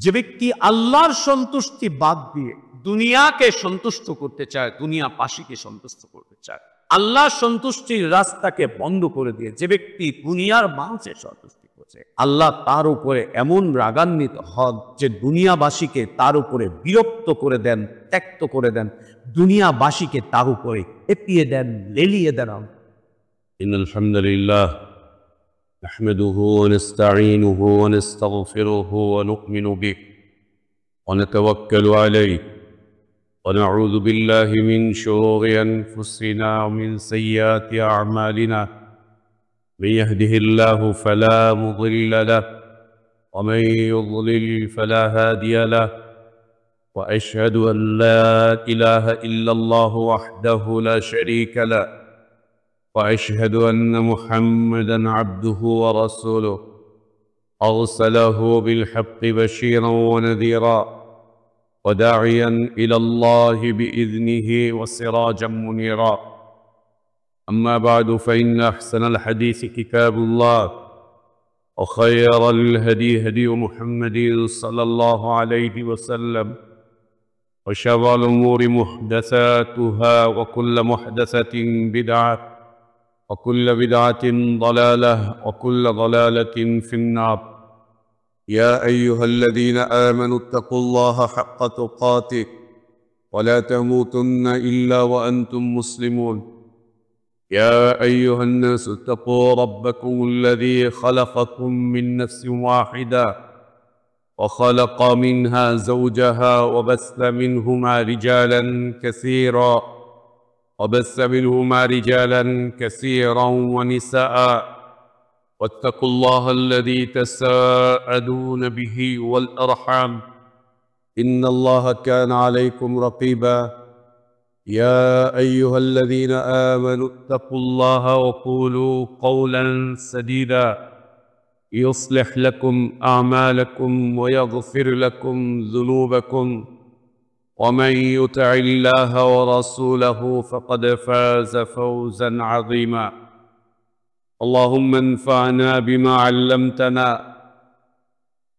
যে ব্যক্তি আল্লাহর সন্তুষ্টি বাদ দিয়ে দুনিয়াকে সন্তুষ্ট করতে চায়, দুনিয়াবাসীকে সন্তুষ্ট করতে চায়, আল্লাহর সন্তুষ্টির রাস্তাকে বন্ধ করে দিয়ে যে ব্যক্তি দুনিয়ার মানুষের সন্তুষ্টি করছে, আল্লাহ তার উপরে এমন রাগান্বিত হন যে দুনিয়াবাসীকে তার উপরে বিরক্ত করে দেন, ত্যক্ত করে দেন, দুনিয়াবাসীকে তার উপরে এপিয়ে দেন, লেলিয়ে দেন। ইন্নাল হামদুলিল্লাহ নাহমাদুহু ওয়া নাস্তাঈনুহু ওয়া নাস্তাগফিরুহু ওয়া নু'মিনু বিহি ওয়া নাতাওয়াক্কালু আলাইহি ওয়া নাউযু বিল্লাহি মিন শুরুরি আনফুসিনা ওয়া মিন সাইয়্যাতি আ'মালিনা মান ইয়াহদিহিল্লাহু ফালা মুদিল্লা লাহু ওয়া মান ইউদ্লিল ফালা হাদিয়া লাহু ওয়া আশহাদু আন লা ইলাহা ইল্লাল্লাহু ওয়াহদাহু লা শারীকা লাহু وأشهد أن محمدًا عبده ورسوله أرسله بالحق بشيرًا ونذيرًا وداعيًا إلى الله بإذنه وسراجًا منيرًا أما بعد فإن أحسن الحديث كتاب الله وخير الهدي هدي محمد صلى الله عليه وسلم وشر الأمور محدثاتها وكل محدثة بدعة وكل بدعة ضلالة وكل ضلالة في النار يا أيها الذين آمنوا اتقوا الله حق تقاته ولا تموتن إلا وأنتم مسلمون يا أيها الناس اتقوا ربكم الذي خلقكم من نفس واحدة وخلق منها زوجها وبث منهما رجالا كثيرا ونساء واتقوا الله الذي تساءلون به والأرحام إن الله كان عليكم رقيبا يا أيها الذين آمنوا اتقوا الله وقولوا قولا سديدا يصلح لكم أعمالكم ويغفر لكم ذنوبكم ومن يطع الله ورسوله فقد فاز فوزا عظيما اللهم انفعنا بما علمتنا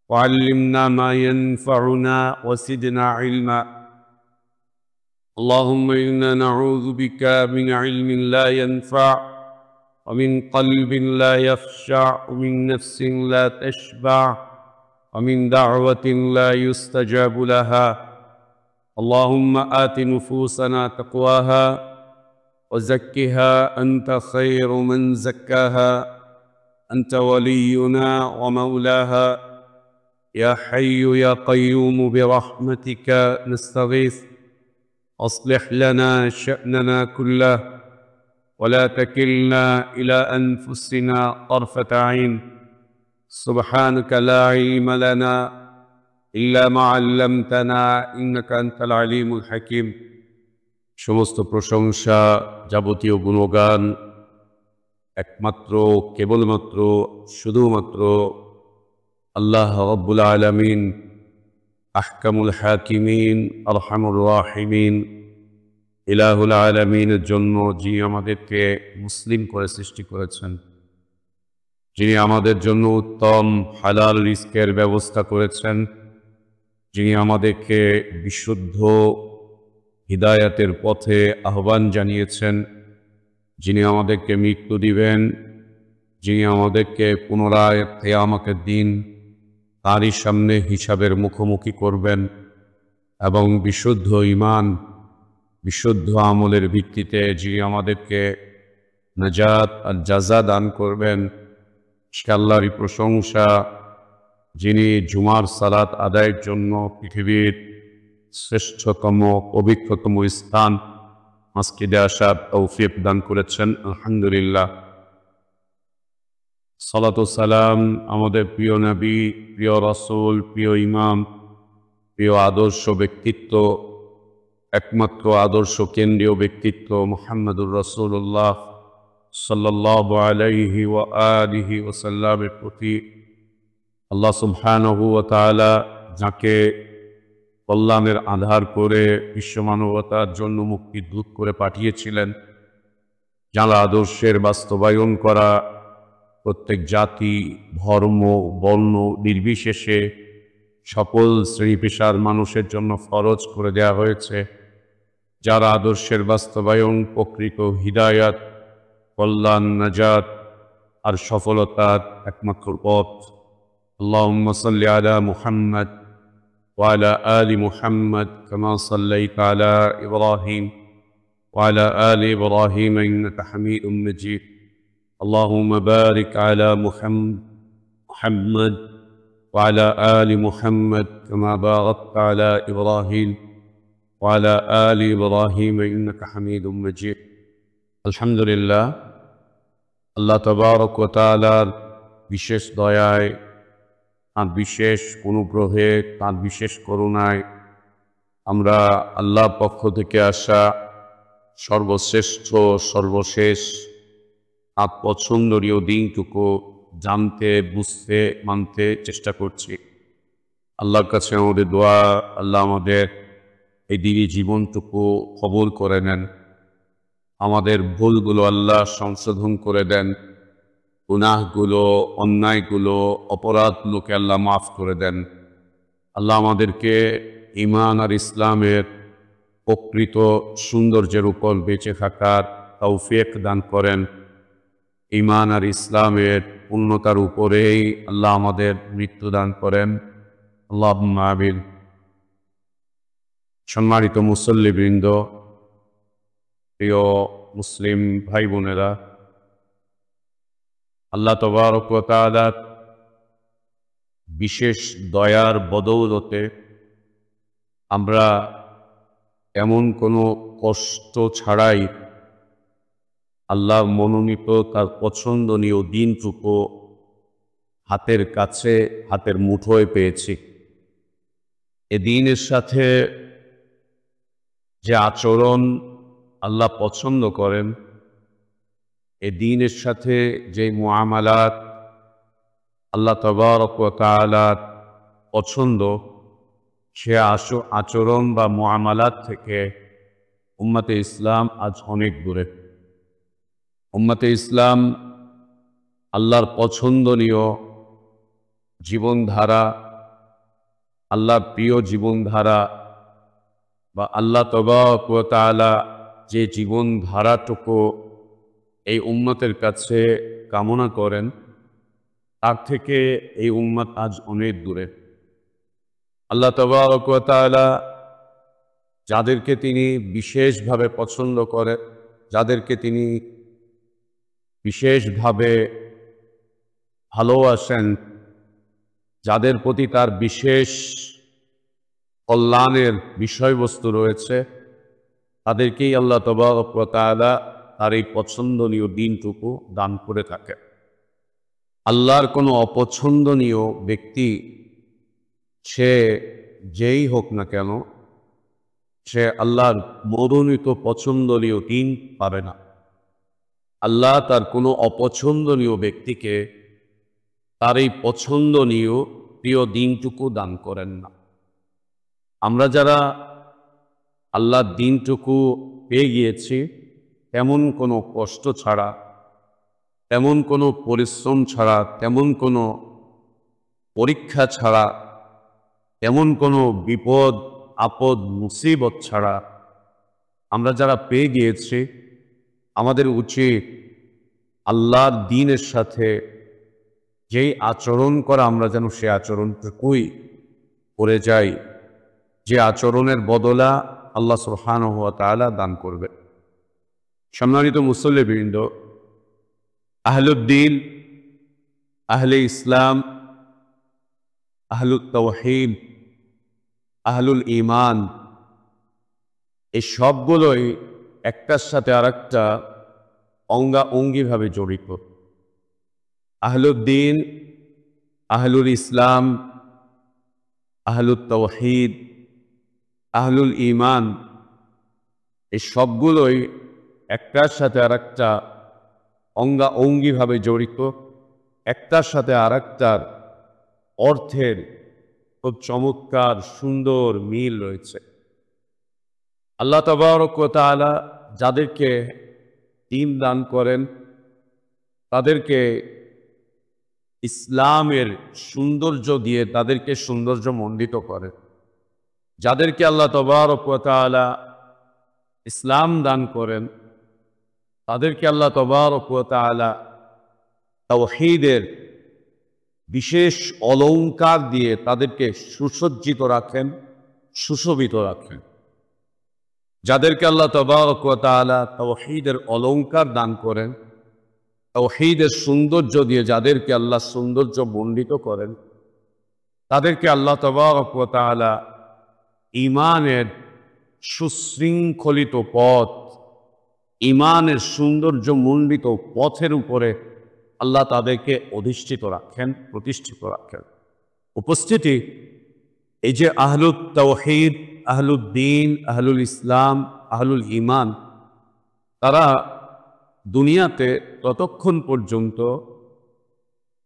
وعلمنا ما ينفعنا وزدنا علما اللهم إنا نعوذ بك من علم لا ينفع ومن قلب لا يخشع ومن نفس لا تشبع ومن دعوة لا يستجاب لها اللهم آت نفوسنا تقواها وزكها أنت خير من زكاها أنت ولينا ومولاها يا حي يا قيوم برحمتك نستغيث أصلح لنا شأننا كله ولا تكلنا إلى أنفسنا طرفة عين سبحانك لا علم لنا إلا ما علمتنا إنك أنت العليم الحكيم সমস্ত প্রশংসা যাবতীয় গুণগান একমাত্র কেবলমাত্র শুধুমাত্র আল্লাহ রাব্বুল আলামিন আহকামুল হাকিমিন আরহামুর রাহিমিন ইলাহুল আলামিনের জন্য, যিনি আমাদেরকে মুসলিম করে সৃষ্টি করেছেন, যিনি আমাদের জন্য উত্তম হালাল রিজকের ব্যবস্থা করেছেন, যিনি আমাদেরকে বিশুদ্ধ হিদায়াতের পথে আহ্বান জানিয়েছেন, যিনি আমাদেরকে মৃত্যু দিবেন, যিনি আমাদেরকে পুনরায় কিয়ামতের দিন তারই সামনে হিসাবের মুখোমুখি করবেন এবং বিশুদ্ধ ঈমান, বিশুদ্ধ আমলের ভিত্তিতে যিনি আমাদেরকে নাজাত আর জাযা দান করবেন, সে আল্লাহরই প্রশংসা, যিনি জুমার সালাত আদায়ের জন্য পৃথিবীর শ্রেষ্ঠতম পবিত্রতম স্থান মসজিদে আসার তৌফিক দান করেছেন। আলহামদুলিল্লাহ। সালাত ও সালাম আমাদের প্রিয় নবী, প্রিয় রাসূল, প্রিয় ইমাম, প্রিয় আদর্শ ব্যক্তিত্ব, একমাত্র আদর্শ কেন্দ্রীয় ব্যক্তিত্ব মুহাম্মদুর রাসূলুল্লাহ সাল্লাল্লাহু আলাইহি ওয়া আলিহি ওয়াসাল্লামের প্রতি আল্লাহ সুবহানাহু ওয়া তাআলা যাকে কল্যাণের আধার করে বিশ্বমানবতার জন্য মুক্তির দূত করে পাঠিয়েছিলেন, যার আদর্শের বাস্তবায়ন করা প্রত্যেক জাতি, ধর্ম, বর্ণ নির্বিশেষে সকল শ্রেণী পেশার মানুষের জন্য ফরজ করে দেওয়া হয়েছে, যার আদর্শের বাস্তবায়ন প্রকৃত হিদায়াত, কল্যাণ, নাজাত আর সফলতার একমাত্র পথ। আল্লাহুম্মা সাল্লি আলা মুহাম্মদ ওয়া আলা আলি মুহাম্মদ কামা সাল্লাইতা আলা ইব্রাহিম ওয়া আলা আলি ইব্রাহিম ইন্নাকা হামিদুম মাজিদ। আল্লাহুম্মা বারিক আলা মুহাম্মদ ওয়া আলা আলি মুহাম্মদ কামা বারাকতা আলা ইব্রাহিম ওয়া আলা আলি ইব্রাহিম ইন্নাকা হামিদুম মাজিদ। আলহামদুলিল্লাহ, আল্লাহ তাবারক ওয়া তাআলার বিশেষ দয়ায়, তাঁর বিশেষ অনুগ্রহে, তাঁর বিশেষ করুণায় আমরা আল্লাহর পক্ষ থেকে আসা সর্বশ্রেষ্ঠ, সর্বশেষ তাঁর পছন্দনীয় দিনটুকু জানতে, বুঝতে, মানতে চেষ্টা করছি। আল্লাহর কাছে আমাদের দোয়া, আল্লাহ আমাদের এই দিনই জীবনটুকু কবুল করে নেন, আমাদের ভুলগুলো আল্লাহ সংশোধন করে দেন, গুনাহগুলো, অন্যায়গুলো, অপরাধগুলোকে আল্লাহ মাফ করে দেন। আল্লাহ আমাদেরকে ঈমান আর ইসলামের প্রকৃত সৌন্দর্যের উপর বেঁচে থাকার তৌফিক দান করেন। ঈমান আর ইসলামের পূর্ণতার উপরেই আল্লাহ আমাদের মৃত্যু দান করেন। আল্লাহুম্মা আমিন। সম্মানিত মুসল্লিবৃন্দ, প্রিয় মুসলিম ভাই বোনেরা, আল্লাহ তাবারক ওয়া তাআলার বিশেষ দয়ার বদৌলতে আমরা এমন কোনো কষ্ট ছাড়াই আল্লাহ মনোনীত, তার পছন্দনীয় দিনটুকু হাতের কাছে, হাতের মুঠোয় পেয়েছি। এ দিনের সাথে যে আচরণ আল্লাহ পছন্দ করেন, এ দিনের সাথে যে মুআমালাত আল্লাহ তাবারক ওয়া তাআলার পছন্দ, সে আচরণ বা মুআমালাত থেকে উম্মতে ইসলাম আজ অনেক দূরে। উম্মতে ইসলাম আল্লাহর পছন্দনীয় জীবনধারা, আল্লাহর প্রিয় জীবনধারা বা আল্লাহ তাবারক ওয়া তাআলা যে জীবনধারাটুকু এই উম্মতের কাছে কামনা করেন, তার থেকে এই উম্মত আজ অনেক দূরে। আল্লাহ তাবারক ওয়া তাআলা যাদেরকে তিনি বিশেষভাবে পছন্দ করেন, যাদেরকে তিনি বিশেষভাবে ভালোবাসেন, যাদের প্রতি তার বিশেষ কল্যাণের বিষয়বস্তু রয়েছে, তাদেরকেই আল্লাহ তাবারক ওয়া তাআলা তার এই পছন্দনীয় দিনটুকু দান করে থাকে। আল্লাহর কোনো অপছন্দনীয় ব্যক্তি, সে যেই হোক না কেন, সে আল্লাহর মনোনীত পছন্দনীয় দিন পাবে না। আল্লাহ তার কোনো অপছন্দনীয় ব্যক্তিকে তার এই পছন্দনীয় প্রিয় দিনটুকু দান করেন না। আমরা যারা আল্লাহর দিনটুকু পেয়ে গিয়েছি, তেমন কোনো কষ্ট ছাড়া, তেমন কোনো পরিশ্রম ছাড়া, তেমন কোনো পরীক্ষা ছাড়া, তেমন কোনো বিপদ আপদ মুসিবত ছাড়া আমরা যারা পেয়ে গিয়েছি, আমাদের উচিত আল্লাহর দ্বীনের সাথে যেই আচরণ করা, আমরা যেন সে আচরণটুকুই করে যাই, যে আচরণের বদলা আল্লাহ সুবহানাহু ওয়া তাআলা দান করবে। সম্মানিত মুসল্লিবৃন্দ, আহলুদ্দিন, আহলে ইসলাম, আহলুত তাওহীদ, আহলুল ঈমান, এই সবগুলোই একটার সাথে আরেকটা অঙ্গাঅঙ্গিভাবে জড়িত। আহলুদ্দিন, আহলুল ইসলাম, আহলুত তাওহীদ, আহলুল ঈমান, এই সবগুলোই একটার সাথে আরেকটা অঙ্গাঅঙ্গিভাবে জড়িত। একটার সাথে আরেকটার অর্থের খুব চমৎকার সুন্দর মিল রয়েছে। আল্লাহ তাবারক ওয়া তাআলা যাদেরকে দ্বীন দান করেন, তাদেরকে ইসলামের সৌন্দর্য দিয়ে তাদেরকে সৌন্দর্য মণ্ডিত করে। যাদেরকে আল্লাহ তাবারক ওয়া তাআলা ইসলাম দান করেন, তাদেরকে আল্লাহ তাবারক ওয়া তাআলা তাওহীদের বিশেষ অলংকার দিয়ে তাদেরকে সুসজ্জিত রাখেন, সুশোভিত রাখেন। যাদেরকে আল্লাহ তাবারক ওয়া তাআলা তাওহীদের অলংকার দান করেন, তাওহীদের সৌন্দর্য দিয়ে যাদেরকে আল্লাহ সৌন্দর্য মণ্ডিত করেন, তাদেরকে আল্লাহ তাবারক ওয়া তাআলা ঈমানের সুশৃঙ্খলিত পথ, ঈমানের সৌন্দর্য মণ্ডিত পথের উপরে আল্লাহ তাদেরকে অধিষ্ঠিত রাখেন, প্রতিষ্ঠিত রাখেন। উপস্থিতি, এই যে আহলুত তাওহীদ, আহলুদ দ্বীন, আহলুল ইসলাম, আহলুল ঈমান, তারা দুনিয়াতে ততক্ষণ পর্যন্ত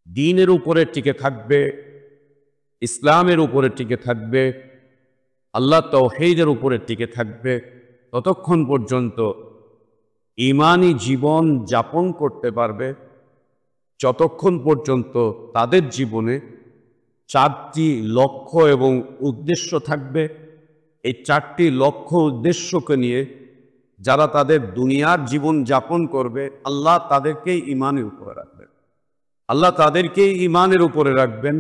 দ্বীনের উপরে টিকে থাকবে, ইসলামের উপরে টিকে থাকবে, আল্লাহ তাওহীদের উপরে টিকে থাকবে, ততক্ষণ পর্যন্ত ঈমানি জীবন যাপন করতে পারবে, যতক্ষণ পর্যন্ত তাদের জীবনে 4টি লক্ষ্য এবং উদ্দেশ্য থাকবে। এই 4টি লক্ষ্য উদ্দেশ্যকে নিয়ে যারা তাদের দুনিয়ার জীবন যাপন করবে, আল্লাহ তাদেরকেই ঈমানের উপরে রাখবেন। আল্লাহ তাদেরকেই ঈমানের উপরে রাখবেন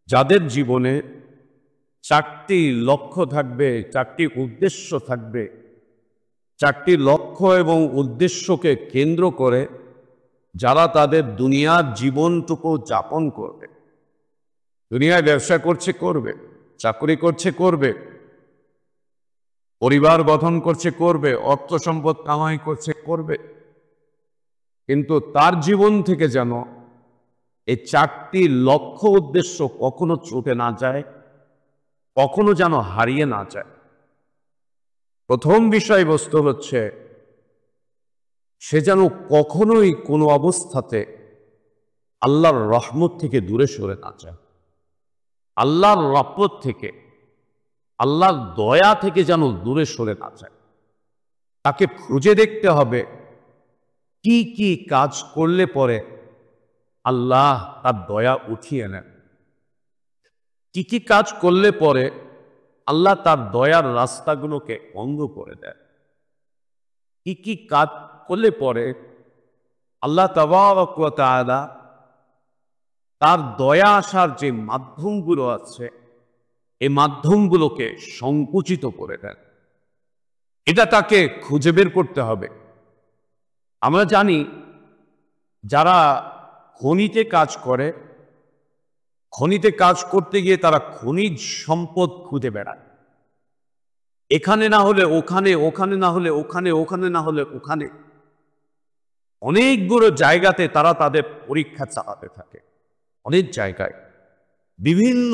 যাদের জীবনে 4টি লক্ষ্য থাকবে, 4টি উদ্দেশ্য থাকবে। 4টি লক্ষ্য এবং উদ্দেশ্যকে কেন্দ্র করে যারা তাদের দুনিয়ার জীবনটুকু যাপন করবে। দুনিয়ায় ব্যবসা করছে, করবে, চাকরি করছে, করবে, পরিবার গঠন করছে, করবে, অর্থ সম্পদ কামাই করছে, করবে, কিন্তু তার জীবন থেকে যেন এই 4টি লক্ষ্য উদ্দেশ্য কখনো ছুটে না যায়, কখনো যেন হারিয়ে না যায়। প্রথম বিষয়বস্তু হচ্ছে সে যেন কখনোই কোনো অবস্থাতে আল্লাহর রহমত থেকে দূরে সরে না যায়, আল্লাহর রহমত থেকে, আল্লাহর দয়া থেকে যেন দূরে সরে না যায়। তাকে খুঁজে দেখতে হবে কি কি কাজ করলে পরে আল্লাহ তার দয়া উঠিয়ে নেন, কি কি কাজ করলে পরে আল্লাহ তার দয়ার রাস্তাগুলোকে বন্ধ করে দেন, কি কি কাজ করলে পরে আল্লাহ তাবারক ওয়া তাআলা তার দয়া আসার যে মাধ্যমগুলো আছে, এই মাধ্যমগুলোকে সংকুচিত করে দেন। এটা তাকে খুঁজে বের করতে হবে। আমরা জানি যারা খনিতে কাজ করে, খনিতে কাজ করতে গিয়ে তারা খনিজ সম্পদ খুঁজে বেড়ায়। এখানে না হলে ওখানে, ওখানে না হলে ওখানে, ওখানে না হলে ওখানে, অনেকগুলো জায়গাতে তারা তাদের পরীক্ষা চালাতে থাকে। অনেক জায়গায় বিভিন্ন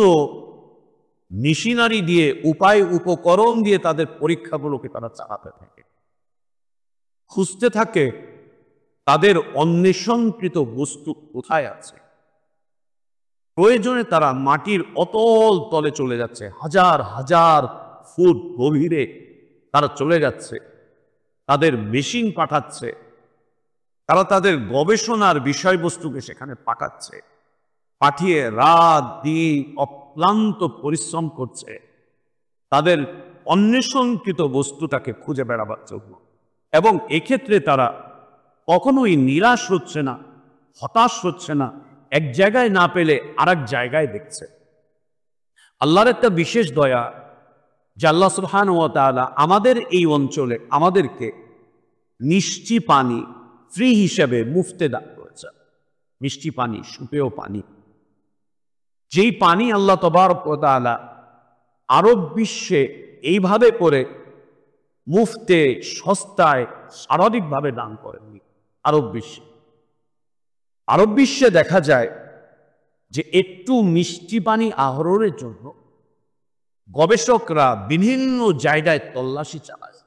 মেশিনারি দিয়ে, উপায় উপকরণ দিয়ে তাদের পরীক্ষাগুলোকে তারা চালাতে থাকে, খুঁজতে থাকে তাদের অন্বেষণকৃত বস্তু কোথায় আছে। প্রয়োজনে তারা মাটির অতল তলে চলে যাচ্ছে, হাজার হাজার ফুট গভীরে তারা চলে যাচ্ছে, তাদের মেশিন পাঠাচ্ছে, তারা তাদের গবেষণার বিষয়বস্তুকে সেখানে পাঠাচ্ছে, পাঠিয়ে রাত দিন অক্লান্ত পরিশ্রম করছে তাদের অন্বেষণকৃত বস্তুটাকে খুঁজে বেড়াবার জন্য। এবং এক্ষেত্রে তারা কখনোই নিরাশ হচ্ছে না, হতাশ হচ্ছে না, এক জায়গায় না পেলে আরেক জায়গায় দেখছে। আল্লাহর একটা বিশেষ দয়া যে আল্লাহ সুবহানাহু ওয়া তাআলা আমাদের এই অঞ্চলে আমাদেরকে মিষ্টি পানি ফ্রি হিসেবে মুফতে দান করেছে। মিষ্টি পানি, সুপেয় পানি, যেই পানি আল্লাহ তাবারক ওয়া তাআলা আরব বিশ্বে এইভাবে করে মুফতে, সস্তায়, স্বাভাবিকভাবে দান করেননি। আরব বিশ্বে দেখা যায় যে একটু মিষ্টি পানি আহরণের জন্য গবেষকরা বিভিন্ন জায়গায় তল্লাশি চালায়।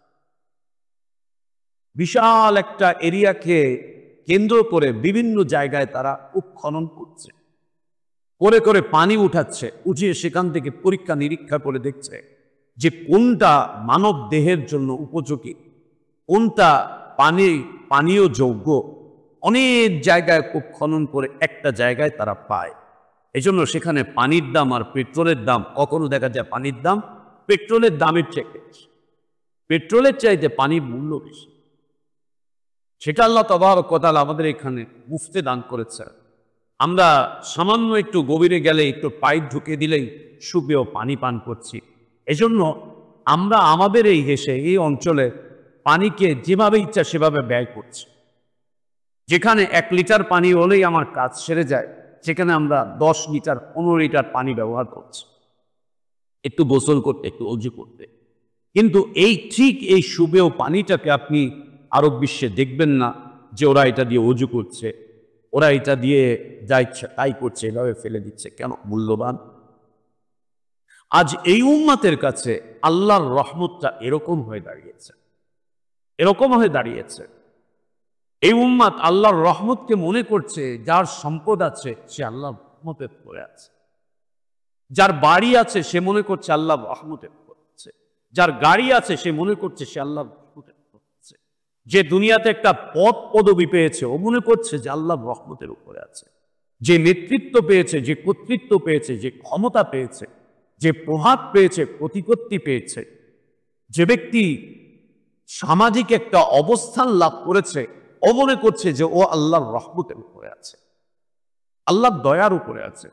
বিশাল একটা এরিয়াকে কেন্দ্র করে বিভিন্ন জায়গায় তারা উৎখনন করছে, করে করে পানি উঠাচ্ছে, উঠিয়ে সেখান থেকে পরীক্ষা নিরীক্ষা করে দেখছে যে কোনটা মানব দেহের জন্য উপযোগী, কোনটা পানীয় যোগ্য, অনেক জায়গায় কূপ খনন করে একটা জায়গায় তারা পায়। এজন্য সেখানে পানির দাম আর পেট্রোলের দাম, কখনো দেখা যায় পানির দাম পেট্রোলের দামের চেয়ে বেশি, পেট্রোলের চাইতে পানির মূল্য বেশি। সেটা আল্লাহ তাবারক ওয়া তাআলা আমাদের এখানে মুফতে দান করেছে। আমরা সামান্য একটু গভীরে গেলে একটু পাইপ ঢুকে দিলেই সুপেয় পানি পান করছি। এজন্য আমরা আমাদের এই অঞ্চলে পানিকে যেভাবে ইচ্ছা সেভাবে ব্যয় করছি। যেখানে 1 লিটার পানি হলেই আমার কাজ সেরে যায়, সেখানে আমরা 10 লিটার 15 লিটার পানি ব্যবহার করছি একটু গোসল করতে, একটু অজু করতে। কিন্তু ঠিক এই সুপেয় পানিটাকে আপনি আরব বিশ্বে দেখবেন না যে ওরা এটা দিয়ে অজু করছে, ওরা এটা দিয়ে যা ইচ্ছা তাই করছে, এভাবে ফেলে দিচ্ছে। কেন? মূল্যবান। আজ এই উম্মতের কাছে আল্লাহর রহমতটা এরকম হয়ে দাঁড়িয়েছে, এরকম হয়ে দাঁড়িয়েছে। এই উম্মত আল্লাহর রহমতকে মনে করছে যার সম্পদ আছে সে আল্লাহর রহমতের পরে আছে, যার বাড়ি আছে সে মনে করছে আল্লাহর রহমতের পরে আছে, যার গাড়ি আছে সে মনে করছে সে আল্লাহর রহমতের পরে আছে, যে দুনিয়াতে একটা পদ পদবি পেয়েছে ও মনে করছে যে আল্লাহর রহমতের উপরে আছে, যে নেতৃত্ব পেয়েছে, যে কর্তৃত্ব পেয়েছে, যে ক্ষমতা পেয়েছে, যে প্রভাব পেয়েছে, প্রতিপত্তি পেয়েছে, যে ব্যক্তি সামাজিক একটা অবস্থান লাভ করেছে ও মনে করছে যে ও আল্লাহর রহমতের উপরে আছে, আল্লাহর দয়ার উপরে আছে।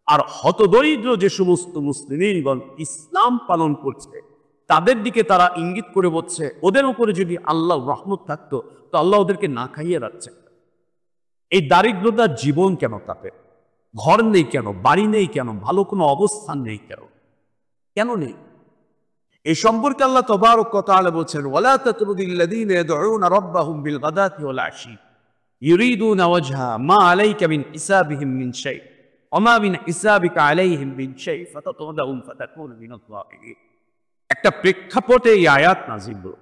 আর হতদরিদ্র যে সমস্ত মুসলিমগণ ইসলাম পালন করছে তাদের দিকে তারা ইঙ্গিত করে বলছে ওদের উপরে যদি আল্লাহর রহমত থাকতো তো আল্লাহ ওদেরকে না খাইয়ে রাখছে। এই দারিদ্রতার জীবন কেন তাদের? ঘর নেই কেন? বাড়ি নেই কেন? ভালো কোনো অবস্থান নেই কেন? কেন নেই? এই সম্পর্কে আল্লাহ তাবারক ওয়া তাআলা বলেন, ওয়ালা তাতরুদিল্লাযীনা ইয়াদউনা রাব্বাহুম বিল গাদাতি ওয়াল আশি ইউরিদুনা ওয়াজহা মা আলাইকা মিন হিসাবিহিম মিন শাই ওয়া মা মিন হিসাবিকা আলাইহিম মিন শাই ফাতাতওয়াদাহুম ফাতাকুনা মিনাল যালিমিন। একটা প্রেক্ষাপটে এই আয়াত নাযিল হলো।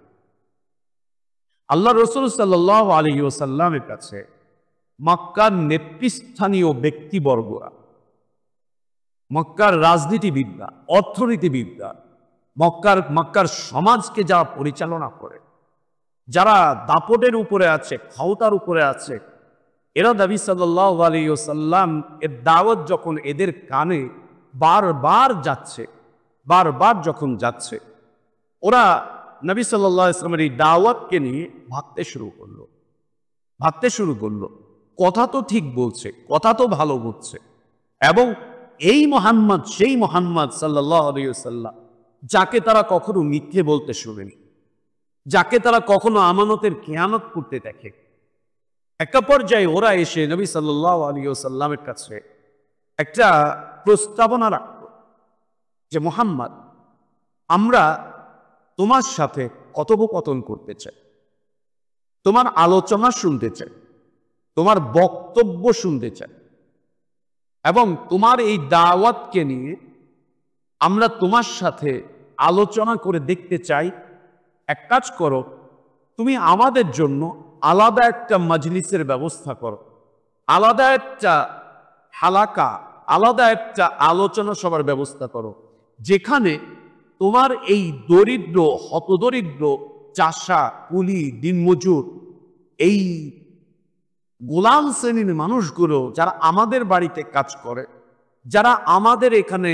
আল্লাহ রাসূল সাল্লাল্লাহু আলাইহি ওয়াসাল্লামের কাছে মক্কার নেতৃস্থানীয় ব্যক্তিবর্গরা, মক্কার রাজনীতিবিদরা, অর্থনীতিবিদরা, মক্কার সমাজকে যারা পরিচালনা করে, যারা দাপটের উপরে আছে, ক্ষমতার উপরে আছে, এরা নবী সাল্লাল্লাহু আলাইহি ওয়াসাল্লাম এর দাওয়াত যখন এদের কানে বারবার যখন যাচ্ছে, ওরা নবী সাল্লাল্লাহু আলাইহি ওয়াসাল্লামের এই দাওয়াতকে নিয়ে ভাবতে শুরু করলো। কথা তো ঠিক বলছে, কথা তো ভালো বলছে, এবং এই মোহাম্মদ সেই মোহাম্মদ সাল্লাল্লাহু আলাইহি ওয়াসাল্লাম যাকে তারা কখনো মিথ্যে বলতে শুনেনি, যাকে তারা কখনো আমানতের খেয়ানত করতে দেখে। একটা পর্যায়ে ওরা এসে নবী সাল্লাল্লাহু আলাইহি ওয়াসাল্লামের কাছে একটা প্রস্তাবনা রাখল যে মুহাম্মদ, আমরা তোমার সাথে কথোপকথন করতে চাই, তোমার আলোচনা শুনতে চাই, তোমার বক্তব্য শুনতে চাই, এবং তোমার এই দাওয়াতকে নিয়ে আমরা তোমার সাথে আলোচনা করে দেখতে চাই। এক কাজ করো, তুমি আমাদের জন্য আলাদা একটা মজলিসের ব্যবস্থা করো, আলাদা একটা হালাকা, আলাদা একটা আলোচনা সভার ব্যবস্থা করো, যেখানে তোমার এই দরিদ্র, হতদরিদ্র, চাষা, কুলি, দিনমজুর, এই গোলাম শ্রেণীর মানুষগুলো যারা আমাদের বাড়িতে কাজ করে, যারা আমাদের এখানে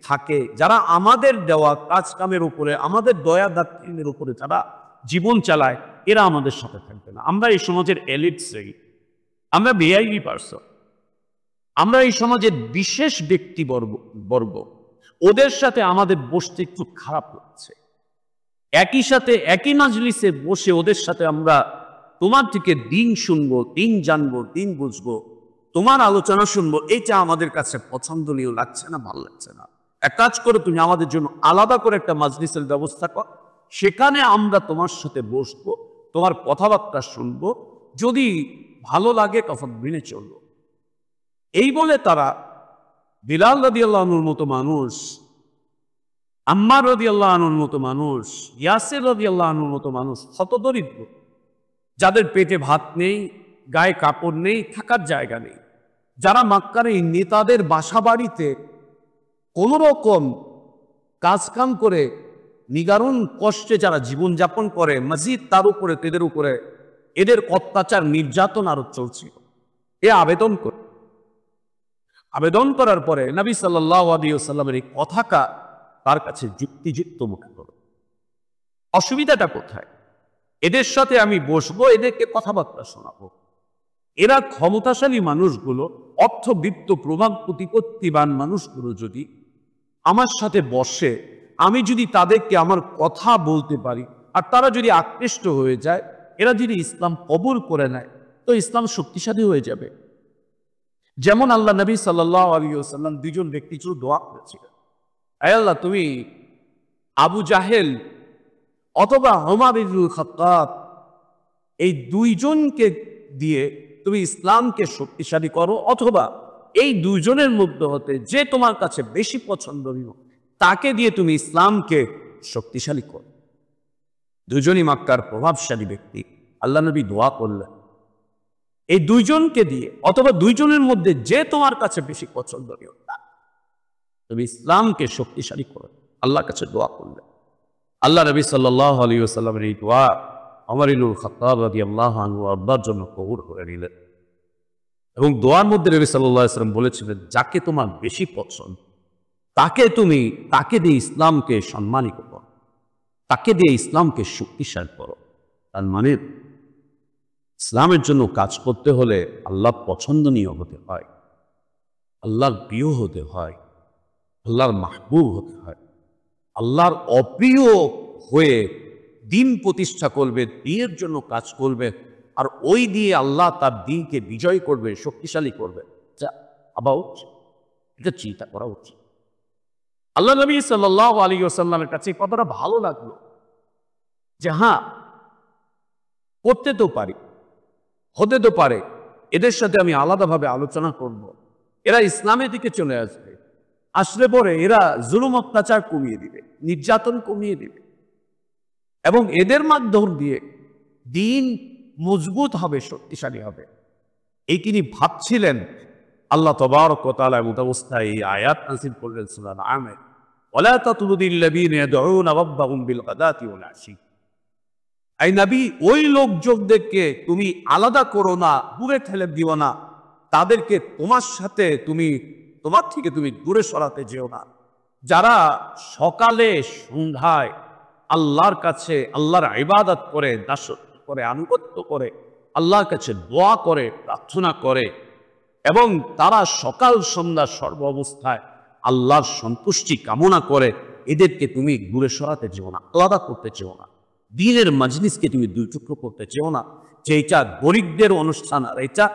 থাকে, যারা আমাদের দেওয়া কাজ কামের উপরে, আমাদের দয়া দাক্ষিণ্যের উপরে যারা জীবন চালায়, এরা আমাদের সাথে থাকবে না। আমরা এই সমাজের এলিট শ্রেণী, আমরা ভিআইপি পার্সন, আমরা এই সমাজের বিশেষ ব্যক্তিবর্গ, ওদের সাথে আমাদের বসতে একটু খারাপ লাগছে। একই সাথে একই মাজলিসে বসে ওদের সাথে আমরা তোমার থেকে দিন শুনবো, দিন জানবো, দিন বুঝবো, তোমার আলোচনা শুনবো, এটা আমাদের কাছে পছন্দনীয় লাগছে না, ভালো লাগছে না। এক কাজ করে তুমি আমাদের জন্য আলাদা করে একটা মাজলিসের ব্যবস্থা কর, সেখানে আমরা তোমার সাথে বসবো, তোমার কথাবার্তা শুনবো, যদি ভালো লাগে তখন মেনে চলবো। এই বলে তারা বিলাল রাদিয়াল্লাহু আনহুর মতো মানুষ, আম্মার রাদিয়াল্লাহু আনহুর মতো মানুষ, ইয়াসির রাদিয়াল্লাহু আনহুর মতো মানুষ, হতদরিদ্র, যাদের পেটে ভাত নেই, গায়ে কাপড় নেই, থাকার জায়গা নেই, যারা মক্কার এই নেতাদের বাসা বাড়িতে কোন রকম কাজকাম করে নিগারণ কষ্টে যারা জীবনযাপন করে, মজিদ তার উপরে তাদের উপরে এদের অত্যাচার নির্যাতন আরো চলছিল। এ আবেদন করার পরে নবী সাল্লাল্লাহু আলাইহি ওয়াসাল্লামের এই কথাটা তার কাছে যুক্তিযুক্ত মনে হলো। অসুবিধাটা কোথায়? এদের সাথে আমি বসবো, এদেরকে কথাবার্তা শোনাবো। এরা ক্ষমতাশালী মানুষগুলো, অর্থবিত্ত প্রভাব প্রতিপত্তিবান মানুষগুলো যদি আমার সাথে বসে, আমি যদি তাদেরকে আমার কথা বলতে পারি আর তারা যদি আকৃষ্ট হয়ে যায়, এরা যদি ইসলাম কবুল করে নেয়, তো ইসলাম শক্তিশালী হয়ে যাবে। যেমন আল্লাহ নবী সাল্লাল্লাহু আলাইহি ওয়াসাল্লাম দুইজন ব্যক্তি শুধু দোয়া করেছিলেন, আয় আল্লাহ, তুমি আবু জাহেল অথবা ওমর ইবনুল খাত্তাব, এই দুইজনকে দিয়ে তুমি ইসলামকে শক্তিশালী করো, অথবা এই দুইজনের মধ্যে হতে যে তোমার কাছে বেশি পছন্দনীয় তাকে দিয়ে তুমি ইসলামকে শক্তিশালী করো। দুজনই মক্কার প্রভাবশালী ব্যক্তি। আল্লাহ নবী দোয়া করলেন, এই দুইজনকে দিয়ে অথবা দুইজনের মধ্যে যে তোমার কাছে বেশি পছন্দনীয় তুমি ইসলামকে শক্তিশালী করো। আল্লাহর কাছে দোয়া করলেন। আল্লাহ নবী সাল্লাল্লাহু আলাইহি ওয়াসাল্লামের এই দোয়া ওমর ইবনুল খাত্তাব রাদিয়াল্লাহু আনহু আল্লাহর জন্য কবুল করে নিলেন। এবং দোয়ার মধ্যে নবী সাল্লাল্লাহু আলাইহি ওয়াসাল্লাম বলেছিলেন, যাকে তোমার বেশি পছন্দ তাকে দিয়ে ইসলামকে সম্মানিত করো, তাকে দিয়ে ইসলামকে শক্তিশালী করো। তার মানে ইসলামের জন্য কাজ করতে হলে আল্লাহর পছন্দনীয় হতে হয়, আল্লাহর প্রিয় হতে হয়, আল্লাহর মাহবুব হতে হয়। আল্লাহর অপ্রিয় হয়ে দিন প্রতিষ্ঠা করবে, দিনের জন্য কাজ করবে, আর ওই দিয়ে আল্লাহ তার দিনকে বিজয় করবে, শক্তিশালী করবে। এটা চিন্তা করা উচিত। আল্লাহ নবী সাল্লাল্লাহু আলাইহি ওয়াসাল্লামের কাছে কতটা ভালো লাগলো যে হ্যাঁ, করতে তো পারি, হতে তো পারে, এদের সাথে আমি আলাদাভাবে আলোচনা করব। এরা ইসলামের দিকে চলে আসলে পরে এরা জুলুম অত্যাচার কমিয়ে দিবে, নির্যাতন কমিয়ে দিবে, এবং এদের মাধ্যম দিয়ে দিন মজবুত হবে, শক্তিশালী হবে। এই তিনি ভাবছিলেন। আল্লাহ তাবারক ওয়া তাআলা অবস্থায় এই আয়াত নাযিল করলেন সূরা আনআমে, ওয়ালা তাতুরুদিল্লাযীনা ইয়াদউনা রাব্বাহুম বিল গাদাতি ওয়াল আশি। এই নবী, ওই লোকজনদেরকে তুমি আলাদা করো না, দূরে ঠেলে দিও না, তাদেরকে তোমার থেকে তুমি দূরে সরাতে যেও না, যারা সকালে সন্ধ্যায় আল্লাহর কাছে আল্লাহর ইবাদত করে, দাসত্ব করে, আনুগত্য করে, আল্লাহর কাছে দোয়া করে, প্রার্থনা করে, এবং তারা সকাল সন্ধ্যা সর্ব অবস্থায় আল্লাহর সন্তুষ্টি কামনা করে, এদেরকে তুমি দূরে সরাতে চেও না, আলাদা করতে চেও না। দ্বীনের মজলিসকে তুমি দুই টুকরো করতে চেও না, যে এটা গরিবদের অনুষ্ঠান আর এটা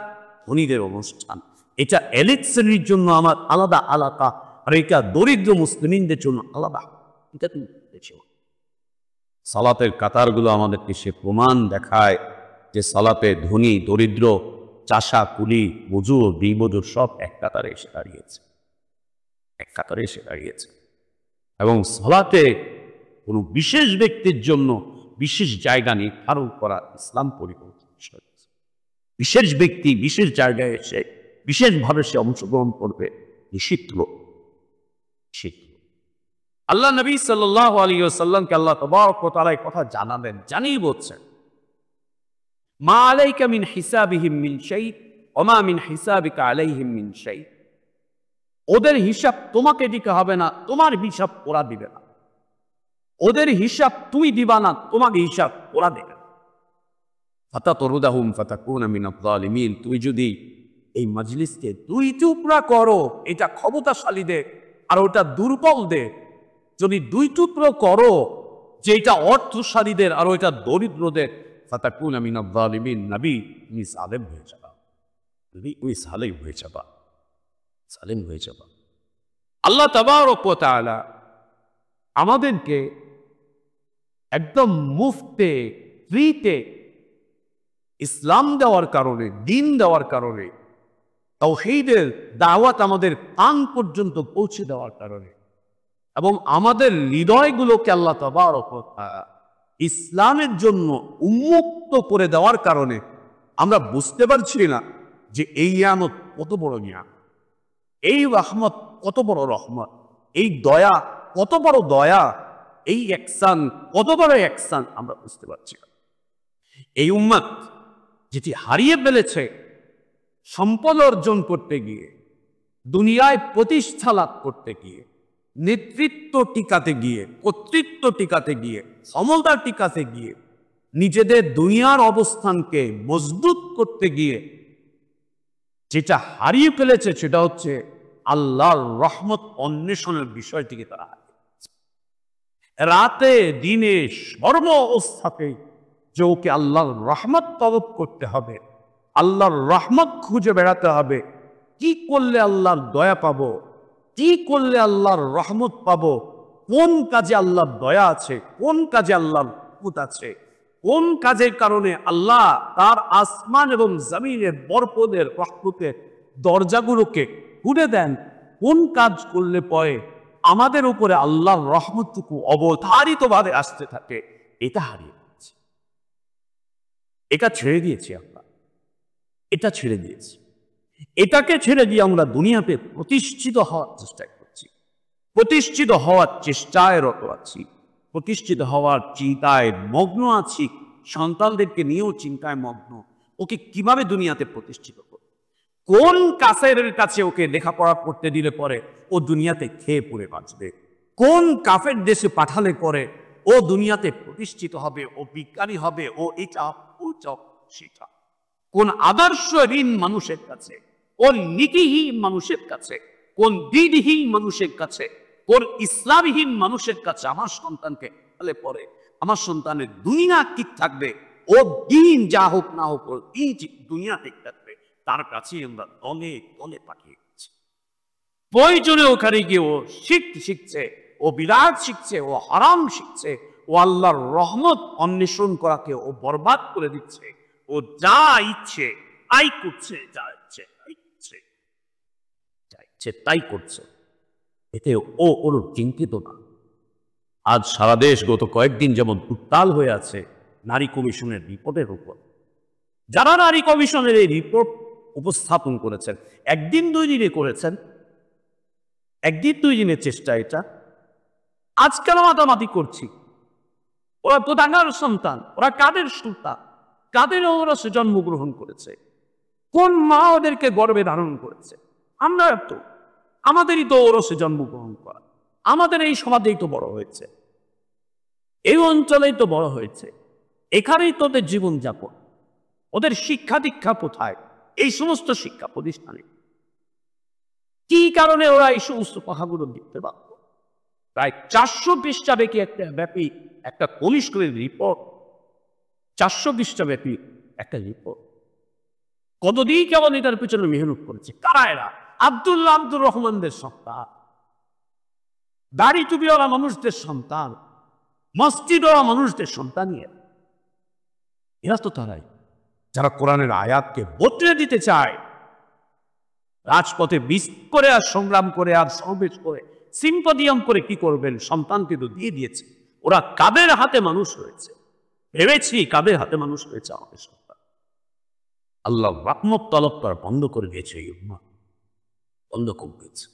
ধনীদের অনুষ্ঠান, এটা এলিট শ্রেণীর জন্য আমার আলাদা এলাকা, আর এটা দরিদ্র মুসলিমদের জন্য আলাদা, এটা তুমি করতে চেও। সালাতের কাতারগুলো আমাদেরকে সে প্রমাণ দেখায় যে সালাতে ধনী দরিদ্র, চাষা কুলি, মজুর দিনমজুর সব এক কাতারে এসে দাঁড়িয়েছে, এবং সালাতে কোনো বিশেষ ব্যক্তির জন্য বিশেষ জায়গা নির্ধারণ করা ইসলাম পরিকল্পিত বিষয়। বিশেষ ব্যক্তি বিশেষ জায়গায় এসে বিশেষভাবে সে অংশগ্রহণ করবে, নিষিদ্ধ। আল্লাহ নবী সাল্লাল্লাহু আলাইহি ওয়াসাল্লামকে আল্লাহ তাবারক ওয়া তাআলা এই কথা জানালেন, জানিয়ে বলছেন, মা আলাইকা মিন হিসাবিহিম মিন শাই ওয়া মা মিন হিসাবিকা আলাইহিম মিন শাই। ওদের হিসাব তোমাকে দিতে হবে না, তোমার হিসাব ওরা দিবে না। ওদের হিসাব তুমি দিবা না, তোমাকে হিসাব ওরা দেবে না। ফাতাতরুদাহুম ফাতাকুনা মিনাল যালিমিন। তুমি যদি এই মজলিসকে দুই টুকরা করো, এটা ক্ষমতাশালীদের আর ওটা দুর্বলদের, যদি দুই টুকরো করো, যে এটা অর্থশালীদের আর ওইটা দরিদ্রদের, ফাতাকুনা মিনাল যালিমিন, নবী তুমি জালেম হয়ে যাবা, জালেম হয়ে যাবা। আল্লাহ তাবারক ওয়া তাআলা আমাদেরকে একদম মুফতে ফ্রিতে ইসলাম দেওয়ার কারণে, দিন দেওয়ার কারণে, তাওহীদের দাওয়াত আমাদের কান পর্যন্ত পৌঁছে দেওয়ার কারণে, এবং আমাদের হৃদয়গুলোকে আল্লাহ তাবারক ওয়া তাআলা ইসলামের জন্য উন্মুক্ত করে দেওয়ার কারণে আমরা বুঝতে পারছি না যে এই নিয়ামত কত বড় নিয়ামত, এই রহমত কত বড় রহমত, এই দয়া কত বড় দয়া, এই ইহসান কত বড় ইহসান আমরা বুঝতে পারছি না। এই উম্মত যেটি হারিয়ে ফেলেছে সম্পদ অর্জন করতে গিয়ে, দুনিয়ায় প্রতিষ্ঠা লাভ করতে গিয়ে, নেতৃত্ব টিকাতে গিয়ে, কর্তৃত্ব টিকাতে গিয়ে, ক্ষমতা টিকাতে গিয়ে, নিজেদের দুনিয়ার অবস্থানকে মজবুত করতে গিয়ে যেটা হারিয়ে ফেলেছে সেটা হচ্ছে আল্লাহর রহমত অন্বেষণের বিষয়টিকে তারা হারিয়েছে। রাতে দিনে সর্ব অবস্থাতেই যে ওকে আল্লাহর রহমত তলব করতে হবে, আল্লাহর রহমত খুঁজে বেড়াতে হবে। কি করলে আল্লাহর দয়া পাবো, কি করলে আল্লাহর রহমত পাবো, কোন কাজে আল্লাহর দয়া আছে, কোন কাজে আল্লাহর রহমত আছে, কোন কাজের কারণে আল্লাহ তার আসমান এবং জমিনের বরকতের রহমতের দরজাগুলোকে খুলে দেন, কোন কাজ করলে পরে আমাদের উপরে আল্লাহর রহমতটুকু অবধারিতভাবে আসতে থাকে, এটা হারিয়ে গেছে। এটা ছেড়ে দিয়েছি আমরা, এটা ছেড়ে দিয়েছি। এটাকে ছেড়ে দিয়ে আমরা দুনিয়াতে প্রতিষ্ঠিত হওয়ার চেষ্টা করছি, প্রতিষ্ঠিত হওয়ার চেষ্টায় রত আছি, প্রতিষ্ঠিত হওয়ার চিন্তায় মগ্ন আছি। সন্তানদেরকে নিয়েও চিন্তায় মগ্ন, ওকে কিভাবে দুনিয়াতে প্রতিষ্ঠিত করব, কোন কাফেরের কাছে ওকে লেখাপড়া করতে দিলে পরে ও দুনিয়াতে খেয়ে পড়ে বাঁচবে, কোন কাফের দেশে পাঠালে পরে ও দুনিয়াতে প্রতিষ্ঠিত হবে, ও বিজ্ঞানী হবে, ও এটা ও সেটা, কোন আদর্শহীন মানুষের কাছে, কোন নীতিহীন মানুষের কাছে, কোন দিনহীন মানুষের কাছে, কোন ইসলামহীন মানুষের কাছে আমার সন্তানকে ফেলে পরে আমার সন্তানের দুনিয়া ঠিক থাকবে, ও দিন যা হোক না হোক ওর দুনিয়া ঠিক থাকবে, তার কাছে আমরা দলে দলে পাঠিয়ে দিচ্ছি। প্রয়োজনে ওখানে গিয়ে ও শিখছে, ও বিরাট শিখছে, ও হারাম শিখছে, ও আল্লাহর রহমত অন্বেষণ করাকে ও বরবাদ করে দিচ্ছে। ও যা ইচ্ছে তাই করছে, যা ইচ্ছে তাই করছে, যা ইচ্ছে তাই করছে, এতে ও ওর চিন্তিত না। আজ সারা দেশ গত কয়েকদিন যেমন উত্তাল হয়ে আছে নারী কমিশনের রিপোর্টের উপর। যারা নারী কমিশনের এই রিপোর্ট উপস্থাপন করেছেন, একদিন দুই দিনে করেছেন, একদিন দুই দিনের চেষ্টা এটা। আজকাল মাতামাতি করছি, ওরা তো ডাঙ্গার সন্তান, ওরা কাদের সন্তান, কাদের ওরা সে জন্মগ্রহণ করেছে, কোন মা ওদেরকে গর্ভে ধারণ করেছে? আমরা তো আমাদেরই তো ওরসে জন্মগ্রহণ করা, আমাদের এই সমাজেই তো বড় হয়েছে, এই অঞ্চলেই তো বড় হয়েছে, এখানেই তো ওদের জীবনযাপন। ওদের শিক্ষা দীক্ষা কোথায়? এই সমস্ত শিক্ষা প্রতিষ্ঠানে। কি কারণে ওরা এই সমস্ত কথাগুলো দেখতে পারত? প্রায় 400 পৃষ্ঠা ব্যাপী একটা কমিশনের রিপোর্ট, 400 পৃষ্ঠা ব্যাপী একটা রিপোর্ট। কতদিন কেমন এটার পিছনে মেহনত করেছে? কারা এরা? আব্দুর রহমানদের সন্তান, দাড়ি টুপিওয়ালা মানুষদের সন্তান, মসজিদওয়ালা মানুষদের সন্তানই এরা তো তারাই যারা কোরআনের আয়াতকে বদলে দিতে চায়। রাজপথে বিষ করে আর সংগ্রাম করে আর সমাবেশ করে সিম্পোডিয়াম করে কি করবেন? সন্তানকে তো দিয়ে দিয়েছে। ওরা কাদের হাতে মানুষ হয়েছে? ভেবেছি কাদের হাতে মানুষ হয়েছে আমাদের সন্তান। আল্লাহ রহমত তলব করা বন্ধ করে দিয়েছে, এই উম্মাহ বন্ধ করে দিয়েছে।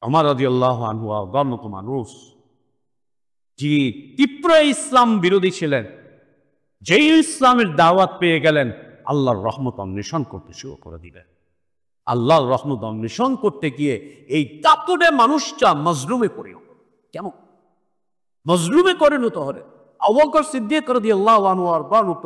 ওমর রাদিয়াল্লাহু আনহু অগণিত মানুষ যিনি তীব্র ইসলাম বিরোধী ছিলেন, যেই ইসলামের দাওয়াত পেয়ে গেলেন, আল্লাহর রহমত অন্বেষণ করতে শুরু করে দিলেন। আল্লাহর রহমত অন্বেষণ করতে গিয়ে এই কাতরে মানুষটা মজলুমে পরিণত। কেমন মজলুমে পরিণত হলেন? আবু বকর সিদ্দিক রাদিয়াল্লাহু আনহু অগণিত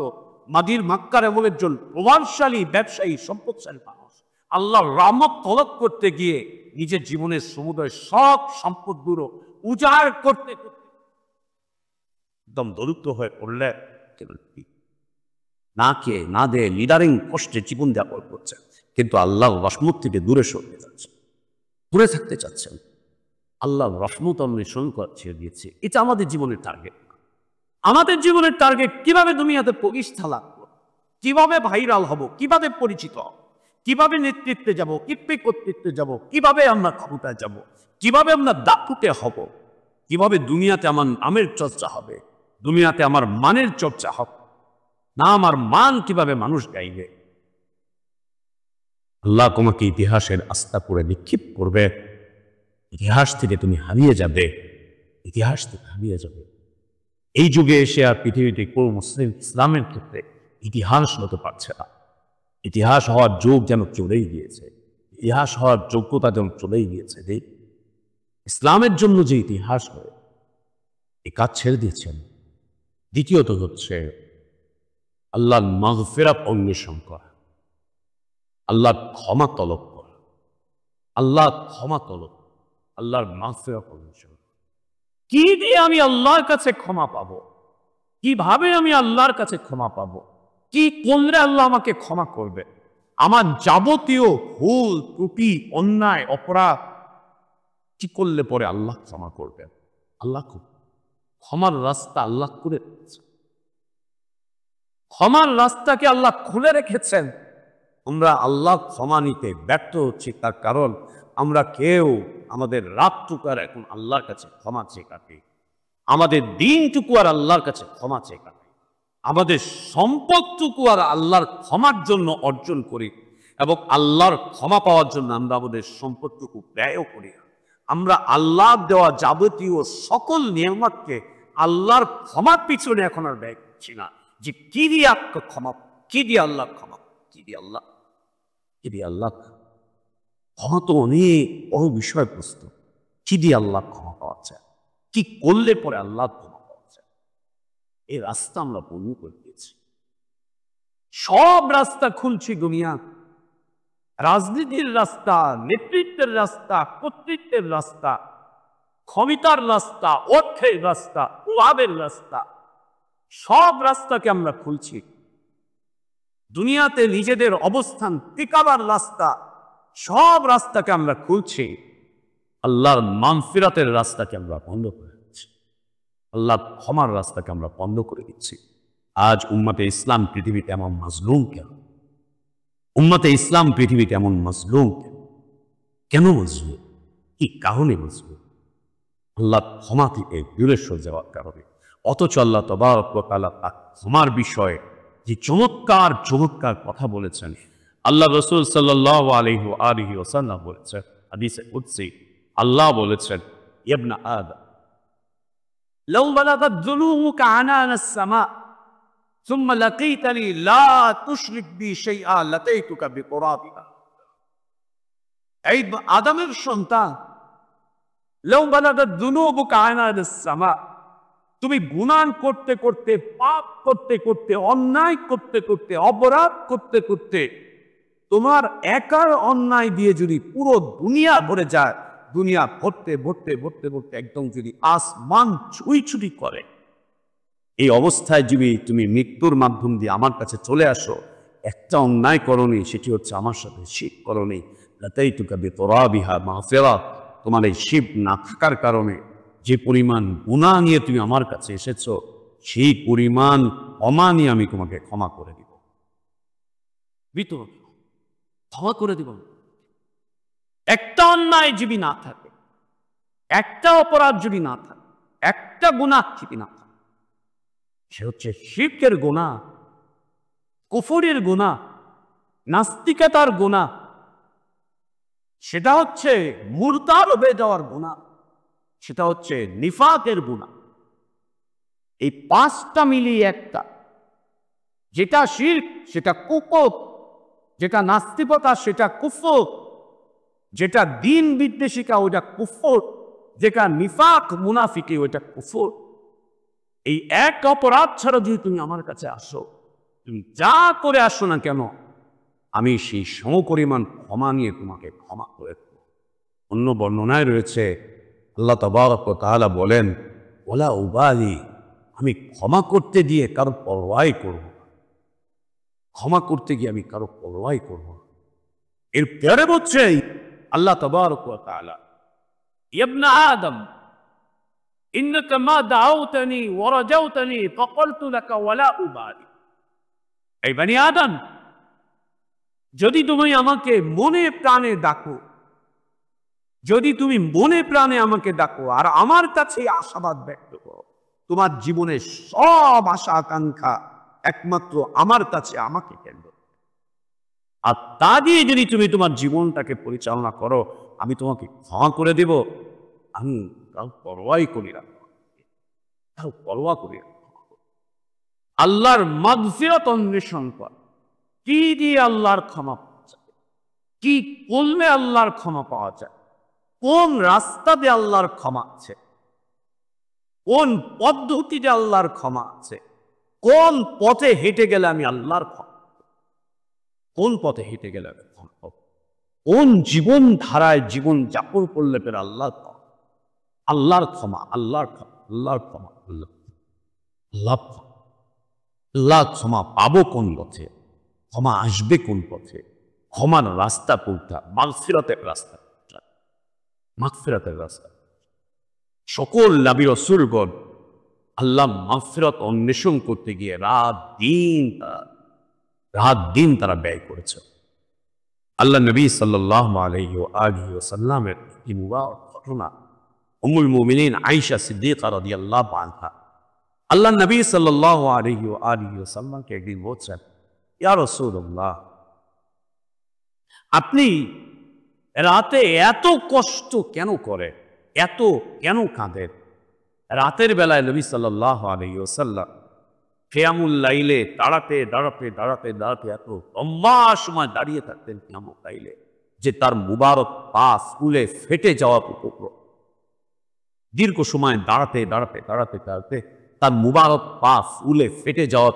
মক্কার এমন একজন প্রভাবশালী ব্যবসায়ী, সম্পদশালী মানুষ, আল্লাহর রহমত তলব করতে গিয়ে নিজের জীবনের সমুদয় সব সম্পদগুলো উজাড় করতে করতে একদম দরিদ্র হয়ে পড়লে, না কে না দে লিডারিং কষ্টে জীবন যাপন করছেন, কিন্তু আল্লাহর রহমত থেকে দূরে সরতে যাচ্ছেন, দূরে থাকতে চাচ্ছেন। আল্লাহর রহমত অন্বেষণ ছেড়ে দিয়েছে। এটা আমাদের জীবনের টার্গেট। আমাদের জীবনের টার্গেট কিভাবে দুনিয়াতে প্রতিষ্ঠা লাভ করব, কিভাবে ভাইরাল হব, কিভাবে পরিচিত হব, কিভাবে নেতৃত্বে যাব, কিভাবে কর্তৃত্বে যাব, কিভাবে আমরা ক্ষমতায় যাব, কিভাবে আমরা দাপুটে হব, কিভাবে দুনিয়াতে আমার নামের চর্চা হবে, দুনিয়াতে আমার মানের চর্চা হবে, না আমার মান কিভাবে মানুষ গাইবে। আল্লাহ তোমাকে ইতিহাসের আস্থা করে নিক্ষেপ করবে, ইতিহাস থেকে তুমি হারিয়ে যাবে, ইতিহাস থেকে হারিয়ে যাবে। এই যুগে এসে আর পৃথিবীতে কোন মুসলিম ইসলামের ক্ষেত্রে ইতিহাস হতে পারছে না। ইতিহাস হওয়ার যোগ যেন চলেই গিয়েছে, ইতিহাস হওয়ার যোগ্যতা যেন চলেই গিয়েছে। ইসলামের জন্য যে ইতিহাস হয় এই কাজ ছেড়ে দিয়েছেন। দ্বিতীয়ত হচ্ছে আল্লাহর মাগফিরাত অন্বেষণ করা, আল্লাহর ক্ষমা তলব করা, আল্লাহর ক্ষমা তলব, আল্লাহর মাগফিরাত অন্বেষণ। কি দিয়ে আমি আল্লাহর কাছে ক্ষমা পাবো? কিভাবে আমি আল্লাহর কাছে ক্ষমা পাবো? কি করলে আল্লাহ আমাকে ক্ষমা করবে? আমার যাবতীয় ভুল ত্রুটি, অন্যায়, অপরাধ কি করলে পরে আল্লাহ ক্ষমা করবেন? আল্লাহ ক্ষমার রাস্তা আল্লাহ করে রেখেছেন, ক্ষমার রাস্তাকে আল্লাহ খুলে রেখেছেন। আমরা আল্লাহ ক্ষমা নিতে ব্যর্থ হচ্ছি, তার কারণ আমরা কেউ আমাদের রাতটুকু আর এখন আল্লাহর কাছে ক্ষমা চেয়ে কাটি, আমাদের দিনটুকু আর আল্লাহর কাছে ক্ষমা চেয়ে কাটি, আমাদের সম্পদটুকু আর আল্লাহর ক্ষমার জন্য অর্জন করি, এবং আল্লাহর ক্ষমা পাওয়ার জন্য আমরা আমাদের সম্পদটুকু ব্যয়ও করি। আমরা আল্লাহর দেওয়া যাবতীয় সকল নিয়ামতকে আল্লাহর ক্ষমার পিছনে এখন আর ব্যয় করছি না, যে কি দিয়ে ক্ষমা, কি দিয়ে আল্লাহ ক্ষমা, কি দিয়ে আল্লাহ, কি দিয়ে আল্লাহ ক্ষমা। তো অনেক বড় বিষয়বস্তু। কি দিয়ে আল্লাহ ক্ষমা পাওয়া যায়, কি করলে পরে আল্লাহ ক্ষমা পাওয়া যায়, এই রাস্তা আমরা বন্ধ করে দিয়েছি। সব রাস্তা খুলছি দুনিয়া, রাজনীতির রাস্তা, নেতৃত্বের রাস্তা, কর্তৃত্বের রাস্তা, ক্ষমতার রাস্তা, অর্থের রাস্তা, লাভের রাস্তা, সব রাস্তাকে আমরা খুলছি। দুনিয়াতে নিজেদের অবস্থান টিকাবার রাস্তা, সব রাস্তাকে আমরা খুলছি। আল্লাহর মাগফিরাতের রাস্তাকে আমরা বন্ধ করে দিচ্ছি, আল্লাহর ক্ষমার রাস্তাকে আমরা বন্ধ করে দিচ্ছি। আজ উম্মতে ইসলাম পৃথিবীতে এমন মাজলুম কেন? উম্মতে ইসলাম পৃথিবীতে এমন মাজলুম কেন? কেন মাজলুম? কি কারণে মাজলুম? আল্লাহ ক্ষমা থেকে দূরে সরে যাওয়ার কারণে। অথচ আল্লাহ তাবারক ওয়া তাআলা ক্ষমার বিষয়ে যে চমৎকার চমৎকার কথা বলেছেন, আল্লাহ রাসূল সাল্লাল্লাহু আলাইহি ওয়া আলিহি ওয়াসাল্লাম বলেছেন, হাদিসে কুদসি আল্লাহ বলেছেন, ইবনা আদম লাউ বালাগাত যুনুবুকা আনানাস সামা ثم لقيتني لا تشرك بي شيئا لاتيتك بقرابها। এই আদমের সন্তান, লাউ বালাগাত যুনুবুকা আনানাস সামা, তুমি গুনাহ করতে করতে, পাপ করতে করতে, অন্যায় করতে করতে, অপরাধ করতে করতে, তোমার একার অন্যায় দিয়ে যদি পুরো দুনিয়া ভরে যায়, দুনিয়া ভরতে ভরতে ভরতে ভরতে একদম যদি আসমান ছুঁই করে, এই অবস্থায় যদি তুমি মৃত্যুর মাধ্যম দিয়ে আমার কাছে চলে আসো, একটা অন্যায় করনি, সেটি হচ্ছে আমার সাথে শিরক করনি, লাতাইতুকা বিতুরাবিহা মাগফিরাত, তোমার এই শিরক না থাকার কারণে যে পরিমাণ গুনাহ নিয়ে তুমি আমার কাছে এসেছো, সেই পরিমাণ ক্ষমা নিয়ে আমি তোমাকে ক্ষমা করে দিব, ক্ষমা করে দিব। একটা অন্যায় যদি না থাকে, একটা অপরাধ যদি না থাকে, একটা গুনাহ যদি না থাকে, সে হচ্ছে শিরকের গুনাহ, কুফরের গুনাহ, নাস্তিকতার গুনাহ, সেটা হচ্ছে মুরতাদ হয়ে যাওয়ার গুনাহ, সেটা হচ্ছে নিফাকের গুনাহ। এই পাঁচটা মিলিয়ে একটা, যেটা শিরক সেটা কুফর, যেটা নাস্তিকতা সেটা কুফর, যেটা দ্বীন বিদ্বেষিকা ওটা কুফর, যেটা নিফাক মুনাফিকি ওটা কুফর। এই এক অপরাধ ছাড়া যদি তুমি আমার কাছে আসো, তুমি যা করে আসো না কেন, আমি সেই সমপরিমাণ ক্ষমা নিয়ে তোমাকে ক্ষমা করে দেব। অন্য বর্ণনায় রয়েছে আল্লাহ তাবারক ওয়া তাআলা বলেন, ওয়ালা উবালি, আমি ক্ষমা করতে গিয়ে কারো পরোয়াই করব না, ক্ষমা করতে গিয়ে আমি কারো পরোয়াই করব না। এর পরে বলছে আল্লাহ তাবারক ওয়া তাআলা, ইবনা আদম ইন্নাকা মা দাউতানি ওয়া রাজাউতানি ফাকালতু লাকা ওয়ালা উবালি। এই বনি আদম, যদি তুমি আমাকে মনে প্রাণে ডাকো, যদি তুমি মনে প্রাণে আমাকে ডাকো আর আমার কাছে আশাবাদ ব্যক্ত করো, তোমার জীবনের সব আশা আকাঙ্ক্ষা একমাত্র আমার কাছে, আমাকে কেন্দ্র, আর তা দিয়ে যদি তুমি তোমার জীবনটাকে পরিচালনা করো, আমি তোমাকে ক্ষমা করে দেব। আমি কারো পরোয়াই করি না, কারো পরোয়া করি না। আল্লাহর মাগফিরাত অন্বেষণ কর। কি দিয়ে আল্লাহর ক্ষমা পাওয়া যায়, কি করলে আল্লাহর ক্ষমা পাওয়া যায়, কোন রাস্তা দিয়ে আল্লাহর ক্ষমা আছে, কোন পদ্ধতিতে আল্লাহর ক্ষমা আছে, কোন পথে হেঁটে গেলে আমি আল্লাহর ক্ষমা, কোন পথে হেঁটে গেলে আমি ক্ষমা পাবো, কোন জীবন ধারায় জীবন যাপন করলে পেরে আল্লাহর ক্ষমা, আল্লাহর ক্ষমা, আল্লাহর ক্ষমা, আল্লাহর ক্ষমা, আল্লাহ আল্লাহ আল্লাহ ক্ষমা পাবো কোন পথে, ক্ষমা আসবে কোন পথে, ক্ষমার রাস্তা কোনটা, মাগফিরাতের রাস্তা কোনটা, মাগফিরাতের রাস্তা। সকল নবী রাসূলগণ আল্লাহ মাগফিরাত অন্বেষণ করতে গিয়ে রাত দিন তারা ব্যয় করেছে। আল্লাহ নবী সাল্লাল্লাহু আলাইহি ওয়া সাল্লামের একটি মুবারক ঘটনা, উম্মুল মুমিনিন আয়েশা সিদ্দিকা রাদিয়াল্লাহু আনহা আল্লাহ নবী সাল্লাল্লাহু আলাইহি ওয়া সাল্লামকে একদিন বলছেন, ইয়া রাসূলুল্লাহ, আপনি রাতে এত কষ্ট কেন করে, এত কেন কাঁদেন? রাতের বেলায় নবী সাল্লাল্লাহু আলাইহি ওয়াসাল্লাম কিয়ামুল লাইলে দাঁড়াতে এত লম্বা সময় দাঁড়িয়ে থাকতেন কিয়ামুল লাইলে, যে তার মুবারক পা ফুলে ফেটে যাওয়ার উপক্রম। দীর্ঘ সময় দাঁড়াতে তার মুবারক পা ফুলে ফেটে যাওয়ার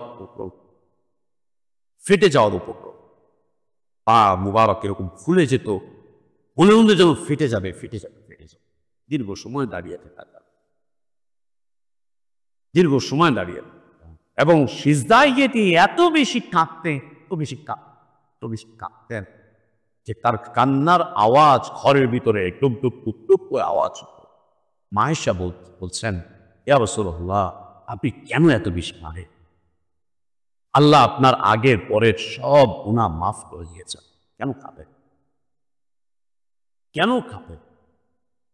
উপক্রম। পা মুবারক এরকম ফুলে যেত, মনে মনে যেন ফেটে যাবে। দীর্ঘ সময় দাঁড়িয়ে এবং সিজদায় গিয়ে এত বেশি কাঁদতেন যে তার কান্নার আওয়াজ ঘরের ভিতরে টুক টুক করে আওয়াজ হতো। মা আয়েশা বলছেন, ইয়া রাসূলুল্লাহ, আপনি কেন এত বেশি কাঁদেন? আল্লাহ আপনার আগের পরের সব গুনাহ মাফ করে দিয়েছেন, কেন কাঁদেন?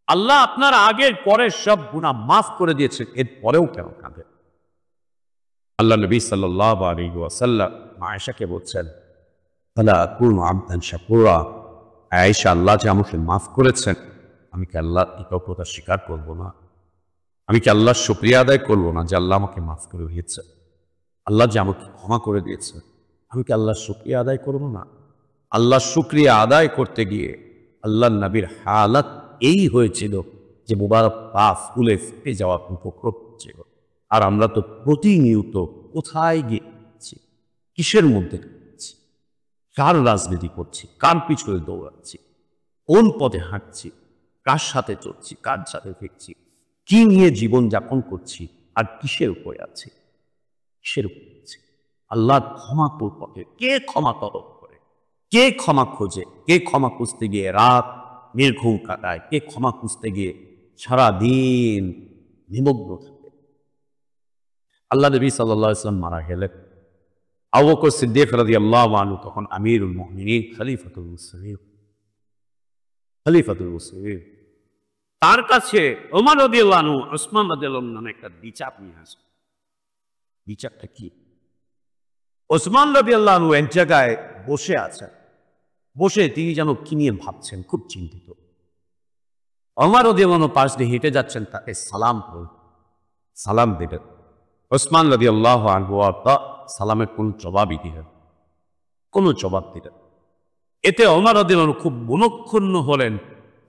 আল্লাহ আপনার আগের পরের সব গুনাহ মাফ করে দিয়েছেন, এর পরেও কেন কাঁদেন? আল্লাহ নবী সাল্লাল্লাহু আলাইহি ওয়াসাল্লাম আয়েশাকে বলছেন, ফালা আকুনু আবদান শাকুরা, আয়েশা, আল্লাহ যে আমাকে মাফ করেছেন, আমি কি আল্লাহর কৃতজ্ঞতা স্বীকার করব না? আমি কি আল্লাহর শুকরিয়া আদায় করব না যে আল্লাহ আমাকে মাফ করে দিয়েছে, আল্লাহ যে আমাকে ক্ষমা করে দিয়েছে? আমি কি আল্লাহর শুকরিয়া আদায় করব না? আল্লাহর শুকরিয়া আদায় করতে গিয়ে আল্লাহ নবীর হালাত এই হয়েছিল যে মুবারক পা ফুলে ফেটে যাওয়া উপক্রম ছিল। আর আমরা তো প্রতিনিয়ত কোথায় গিয়েছি, কিসের মধ্যে যাচ্ছি, কার রাজনীতি করছি, কার পিছনে দৌড়াচ্ছি, কোন পথে হাঁটছি, কার সাথে চলছি, কার সাথে ফিরছি, কি নিয়ে জীবন যাপন করছি, আর কিসের উপরে আছি, আল্লাহ ক্ষমা পথে কে ক্ষমা তলব করে, কে ক্ষমা খোঁজে, কে ক্ষমা খুঁজতে গিয়ে রাত নির্ঘুম কাটায়, কে ক্ষমা খুঁজতে গিয়ে সারাদিন নিমগ্ন থাকে। আল্লাহ নবী সাল্লাল্লাহু আলাইহি ওয়াসাল্লাম মারা গেলেন। আবু বকর সিদ্দিক রাদিয়াল্লাহু আনহু তখন আমিরুল মুমিনিন, খলিফাতুল মুসলিমিন। তার কাছে ওমর রাদিয়াল্লাহু আনহু, ওসমান রাদিয়াল্লাহু আনহু নামে একটা বিচার নিয়ে আসে। বিচারটা কি? ওসমান রাদিয়াল্লাহু আনহু এক জায়গায় বসে আছেন, বসে তিনি যেন কি নিয়ে ভাবছেন, খুব চিন্তিত। ওমর রাদিয়াল্লাহু আনহু পাশ দিয়ে হেঁটে যাচ্ছেন, তাকে সালাম দিলেন। ওসমান রাদিয়াল্লাহু আনহু সালামের কোনো জবাব দিলেন। এতে ওমর রাদিয়াল্লাহু আনহু খুব মনক্ষুণ্ণ হলেন,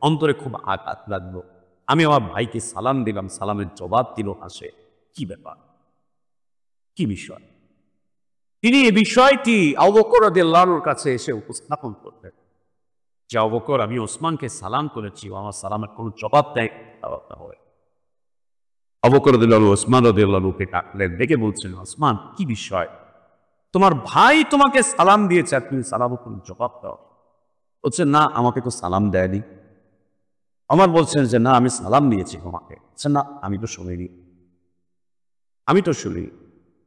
অন্তরে খুব আঘাত লাগলো। আমি আমার ভাইকে সালাম দিলাম, সালামের জবাব দিল হাসে, কি ব্যাপার, কি বিষয়? তিনি এই বিষয়টি আবু বকর রাদিয়াল্লাহু আনহুর কাছে এসে উপস্থাপন করলেন যে, আবু বকর, আমি ওসমানকে সালাম করেছি, আমার সালামের কোনো জবাব দেয় হয়। আবু বকর রাদিয়াল্লাহু আনহু ওসমান রাদিয়াল্লাহু আনহুকে ডাকলেন, ডেকে বলছেন, ওসমান, কি বিষয়? তোমার ভাই তোমাকে সালাম দিয়েছে আর তুমি সালামের কোনো জবাব দাও? বলছেন, না, আমাকে তো সালাম দেয়নি। আমার বলছেন যে, না, আমি সালাম দিয়েছি তোমাকে। না, আমি তো শুনিনি।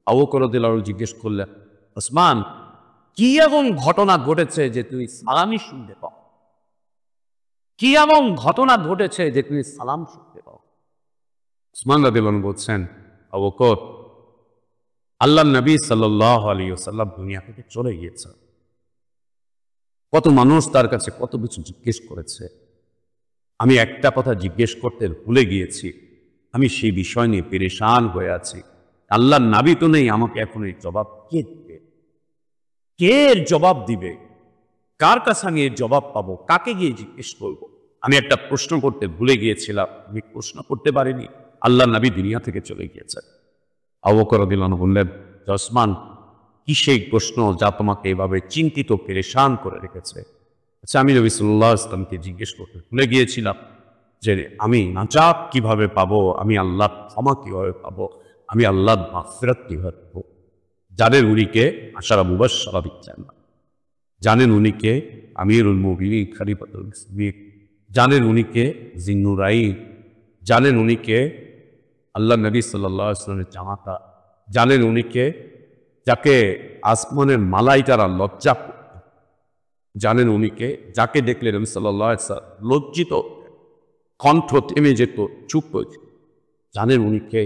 আবু বকর রাদিয়াল্লাহু আনহু জিজ্ঞেস করলেন, ওসমান, কি এমন ঘটনা ঘটেছে যে তুমি সালামই শুনতে পাও? কি এমন ঘটনা ঘটেছে যে তুমি সালাম শুনতে পাও? ওসমান রাদিয়াল্লাহু আনহু বলছেন, আবু বকর, আল্লাহ নবী সাল্লাল্লাহু আলাইহি ওয়াসাল্লাম দুনিয়া থেকে চলে গিয়েছে। কত মানুষ তার কাছে কত কিছু জিজ্ঞেস করেছে, আমি একটা কথা জিজ্ঞেস করতে ভুলে গিয়েছি। আমি সেই বিষয় নিয়ে পেরেশান হয়ে আছি। আল্লাহর নাবী তো নেই, আমাকে এখন এই জবাব কে দিবে? কে এর জবাব দিবে? কার কাছে আমি এর জবাব পাবো? কাকে গিয়ে জিজ্ঞেস করবো? আমি একটা প্রশ্ন করতে ভুলে গিয়েছিলাম, আমি প্রশ্ন করতে পারিনি। আল্লাহ নবী দুনিয়া থেকে চলে গিয়েছেন। আবু বকর রাদিয়াল্লাহু আনহু বললেন, ওসমান, কি সেই প্রশ্ন যা তোমাকে এভাবে চিন্তিত পেরেশান করে রেখেছে? আচ্ছা, আমি নবী সাল্লাল্লাহু আলাইহি ওয়াসাল্লামকে জিজ্ঞেস করতে ভুলে গিয়েছিলাম যে আমি নাজাত কিভাবে পাবো, আমি আল্লাহর ক্ষমা কিভাবে পাবো, আমি আল্লাহর মাগফিরাত কিভাবে পাবো। জানেন উনিকে আশারা মুবাশশারা বিল জান্নাহ, জানেন উনিকে আমিরুল মুমিনিন খলিফাতুল মুসলিমিন, জানেন উনিকে জিন্নুরাইন, জানেন উনিকে আল্লাহ নবী সাল্লাল্লাহু আলাইহি ওয়াসাল্লামের জামাতা, জানেন উনিকে যাকে আসমানের মালাইকারা লজ্জা করত, জানেন উনিকে যাকে দেখলে নবী সাল্লাল্লাহু আলাইহি ওয়াসাল্লাম লজ্জিত, কণ্ঠ থেমে যেত, চুপ হয়ে যেত। জানেন উনিকে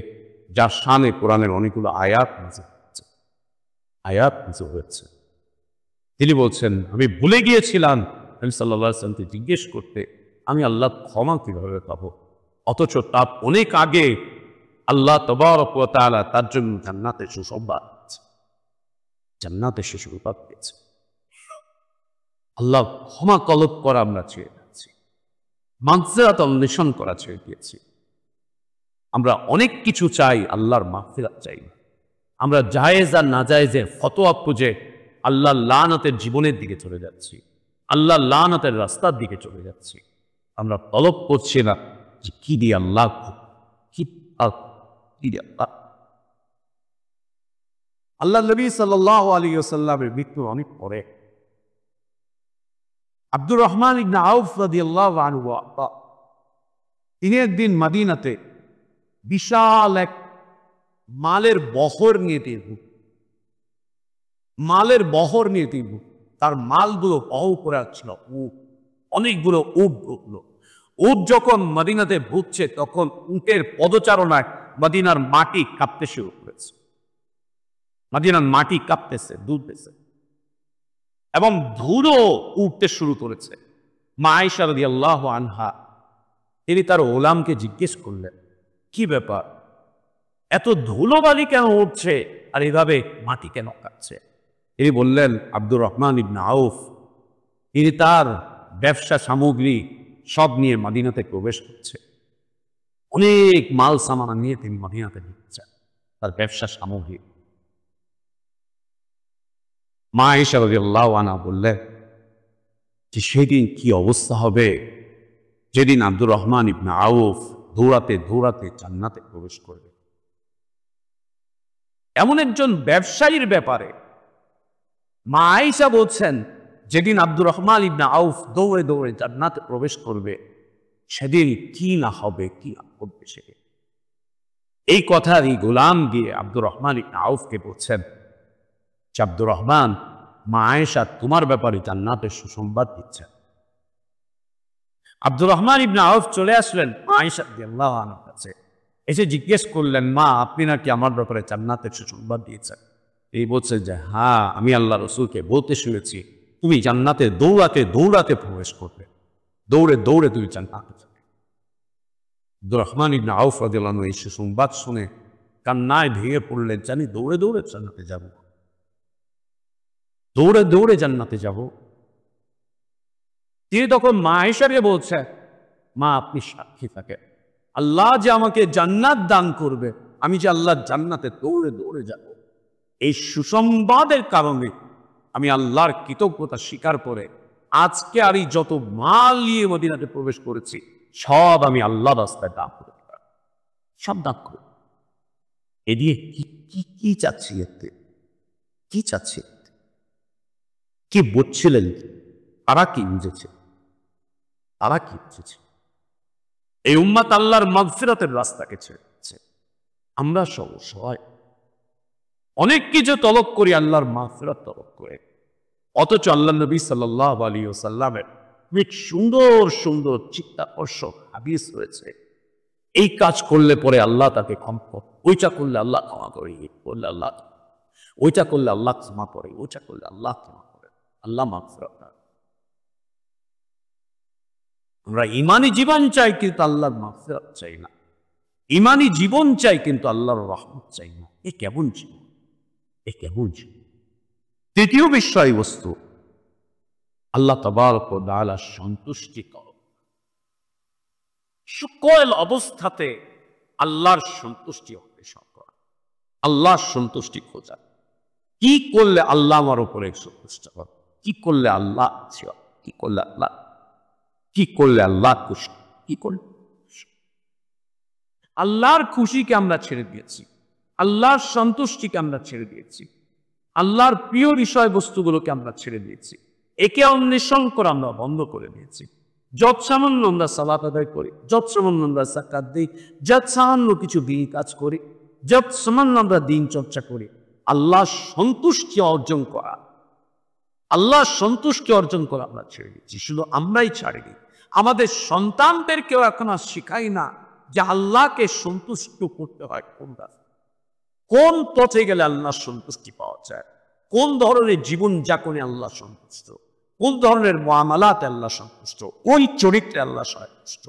যার শানে কোরআনের অনেকগুলো আয়াত নাযিল হয়েছে। তিনি বলছেন, আমি ভুলে গিয়েছিলাম নবী সাল্লাল্লাহু আলাইহি ওয়াসাল্লামকে জিজ্ঞেস করতে আমি আল্লাহর ক্ষমা কিভাবে পাবো, অথচ তার অনেক আগে আল্লাহ তাবারক ওয়া তাআলা তার জন্য জান্নাতের সুসংবাদ দিয়েছে, জান্নাতের সুসংবাদ দিয়েছে। আল্লাহ ক্ষমা তলব করা আমরা চেয়ে যাচ্ছি, মাগফিরাত অন্বেষণ করা চেয়ে দিয়েছি। আমরা অনেক কিছু চাই, আল্লাহর মাগফিরাত চাই না। আমরা জায়েজ আর নাজায়েজের ফতোয়া খুঁজে আল্লাহর লানাতের জীবনের দিকে চলে যাচ্ছি, আল্লাহর লানাতের রাস্তার দিকে চলে যাচ্ছি। আমরা তলব করছি না যে কি দিয়ে আল্লাহ, কি দিয়ে আল্লাহ। আল্লাহ নবী সাল্লাল্লাহু আলাইহি ওয়াসাল্লামের মৃত্যুর অনেক পরে আব্দুর রহমান ইবনে আউফ রাদিয়াল্লাহু আনহু তিনি একদিন মদিনাতে বিশাল এক মালের বহর নিয়ে তিনি তার মালগুলো বহ করে আসছিল। অনেকগুলো উট ঢুকলো। উট যখন মদিনাতে ঢুকছে তখন উটের পদচারণায় মদিনার মাটি কাঁপতে শুরু করেছে, মদিনার মাটি কাঁপতেছে, দুলতেছে এবং ধুলো উঠতে শুরু করেছে। মা আয়েশা রাদিয়াল্লাহু আনহা তিনি তার গোলামকে জিজ্ঞেস করলেন, কি ব্যাপার, এত ধুলোবালি কেন উঠছে আর এভাবে মাটি কেন কাঁপছে? তিনি বললেন, আব্দুর রহমান ইবনে আউফ তিনি তার ব্যবসা সামগ্রী সব নিয়ে মদিনাতে প্রবেশ করছে, অনেক মাল সামানা নিয়ে তিনি মদিনাতে ঢুকছেন, তার ব্যবসা সামগ্রী। মা আয়েশা রাদিয়াল্লাহু আনহা বললেন যে সেদিন কি অবস্থা হবে যেদিন আব্দুর রহমান ইবনে আউফ দৌড়াতে দৌড়াতে জান্নাতে প্রবেশ করবে। এমন একজন ব্যবসায়ীর ব্যাপারে মা আয়েশা বলছেন, যেদিন আব্দুর রহমান ইবনে আউফ দৌড়ে দৌড়ে জান্নাতে প্রবেশ করবে সেদিন কি না হবে, কি না হবে সেদিন। এই কথারই গোলাম গিয়ে আব্দুর রহমান ইবনে আউফকে বলছেন, আব্দুর রহমান, মা আয়েশা তোমার ব্যাপারে জান্নাতের সুসংবাদ দিচ্ছেন। আব্দুর রহমান ইবনে আউফ চলে আসলেন মা আয়েশা রাদিয়াল্লাহু আনহার কাছে, এসে জিজ্ঞেস করলেন, মা আপনি নাকি আমার ব্যাপারে জান্নাতের সুসংবাদ দিয়েছেন? এই বলছে যে হ্যাঁ, আমি আল্লাহ রসুলকে বলতে শুনেছি তুমি জান্নাতে দৌড়াতে দৌড়াতে প্রবেশ করবে, দৌড়ে দৌড়ে তুমি জান্নাতে যাবে। আব্দুর রহমান ইবনে আউফ রাদিয়াল্লাহু আনহু এই সুসংবাদ শুনে কান্নায় ভেঙে পড়লেন, জানি দৌড়ে দৌড়ে জান্নাতে যাব, দৌড়ে দৌড়ে জান্নাতে যাব। তিনি তখন মা আয়েশাকে বলছে, মা আপনি সাক্ষী থাকেন, আল্লাহ যে আমাকে জান্নাত দান করবে, আমি যে আল্লাহর জান্নাতে দৌড়ে দৌড়ে যাব, এই সুসংবাদের কারণে আমি আল্লাহর কৃতজ্ঞতা স্বীকার করে আজকে আর এই যত মাল নিয়ে মদিনাতে প্রবেশ করেছি সব আমি আল্লাহর রাস্তায় দান করে দিলাম, সব দান করে। এ দিয়ে কি চাচ্ছি, এতে কি চাচ্ছি, কি বুঝছিলেন? তারা কি বুঝেছে? তারা কি বুঝেছে? এই উম্মাত আল্লাহর মাগফিরাতের রাস্তাকে ছেড়েছে। আমরা সবাই অনেক কিছু তলব করি, আল্লাহর মাগফিরাত তলব করে, অথচ আল্লাহ নবী সাল্লাল্লাহু আলাইহি ওয়াসাল্লামের অনেক সুন্দর সুন্দর চিত্তাকর্ষক হাদিস রয়েছে। এই কাজ করলে পরে আল্লাহ তাকে ক্ষমা করে, ওইটা করলে আল্লাহ ক্ষমা করে, করলে আল্লাহ, ওইটা করলে আল্লাহ ক্ষমা করে, ওইটা করলে আল্লাহ ক্ষমা করে, আল্লাহ মাগফিরাত। আমরা ইমানি জীবন চাই কিন্তু আল্লাহর মাগফিরাত চাই না। ইমানি জীবন চাই কিন্তু আল্লাহর রহমত চাই না। এ কেমন জীবন, এ কেমন জীবন? তৃতীয় বিষয়বস্তু, আল্লাহ তাবারক ওয়া তাআলা সন্তুষ্টি কর। সকল অবস্থাতে আল্লাহর সন্তুষ্টি অন্বেষণ করা, আল্লাহর সন্তুষ্টি খোঁজা। কি করলে আল্লাহ আমার উপরে সন্তুষ্ট হবে, কি করলে আল্লাহ, কি করলে আল্লাহ, কি করলে আল্লাহ খুশি, কি করলে আল্লাহর খুশিকে আমরা ছেড়ে দিয়েছি, আল্লাহর সন্তুষ্টিকে আমরা ছেড়ে দিয়েছি, আল্লাহর প্রিয় বিষয়বস্তুগুলোকে আমরা ছেড়ে দিয়েছি। একে অন্বেষণ করা আমরা বন্ধ করে দিয়েছি। যত সামান্য আমরা সালাত আদায় করি, যত সামান্য আমরা যাকাত দিই, যত সামান্য কিছু দিন কাজ করি, যত সামান্য আমরা দিন চর্চা করি, আল্লাহর সন্তুষ্টি অর্জন করা, আল্লাহর সন্তুষ্টি অর্জন করা আমরা ছেড়ে দিচ্ছি। শুধু আমরাই ছাড়িনি, আমাদের সন্তানদেরকেও এখন আর শিখাই না যে আল্লাহকে সন্তুষ্ট করতে হয় কোন রাস্তা, কোন পথে গেলে আল্লাহর সন্তুষ্টি পাওয়া যায়, কোন ধরনের জীবন যাপনে আল্লাহ সন্তুষ্ট, কোন ধরনের মুআমালাতে আল্লাহ সন্তুষ্ট, কোন চরিত্রে আল্লাহ সন্তুষ্ট।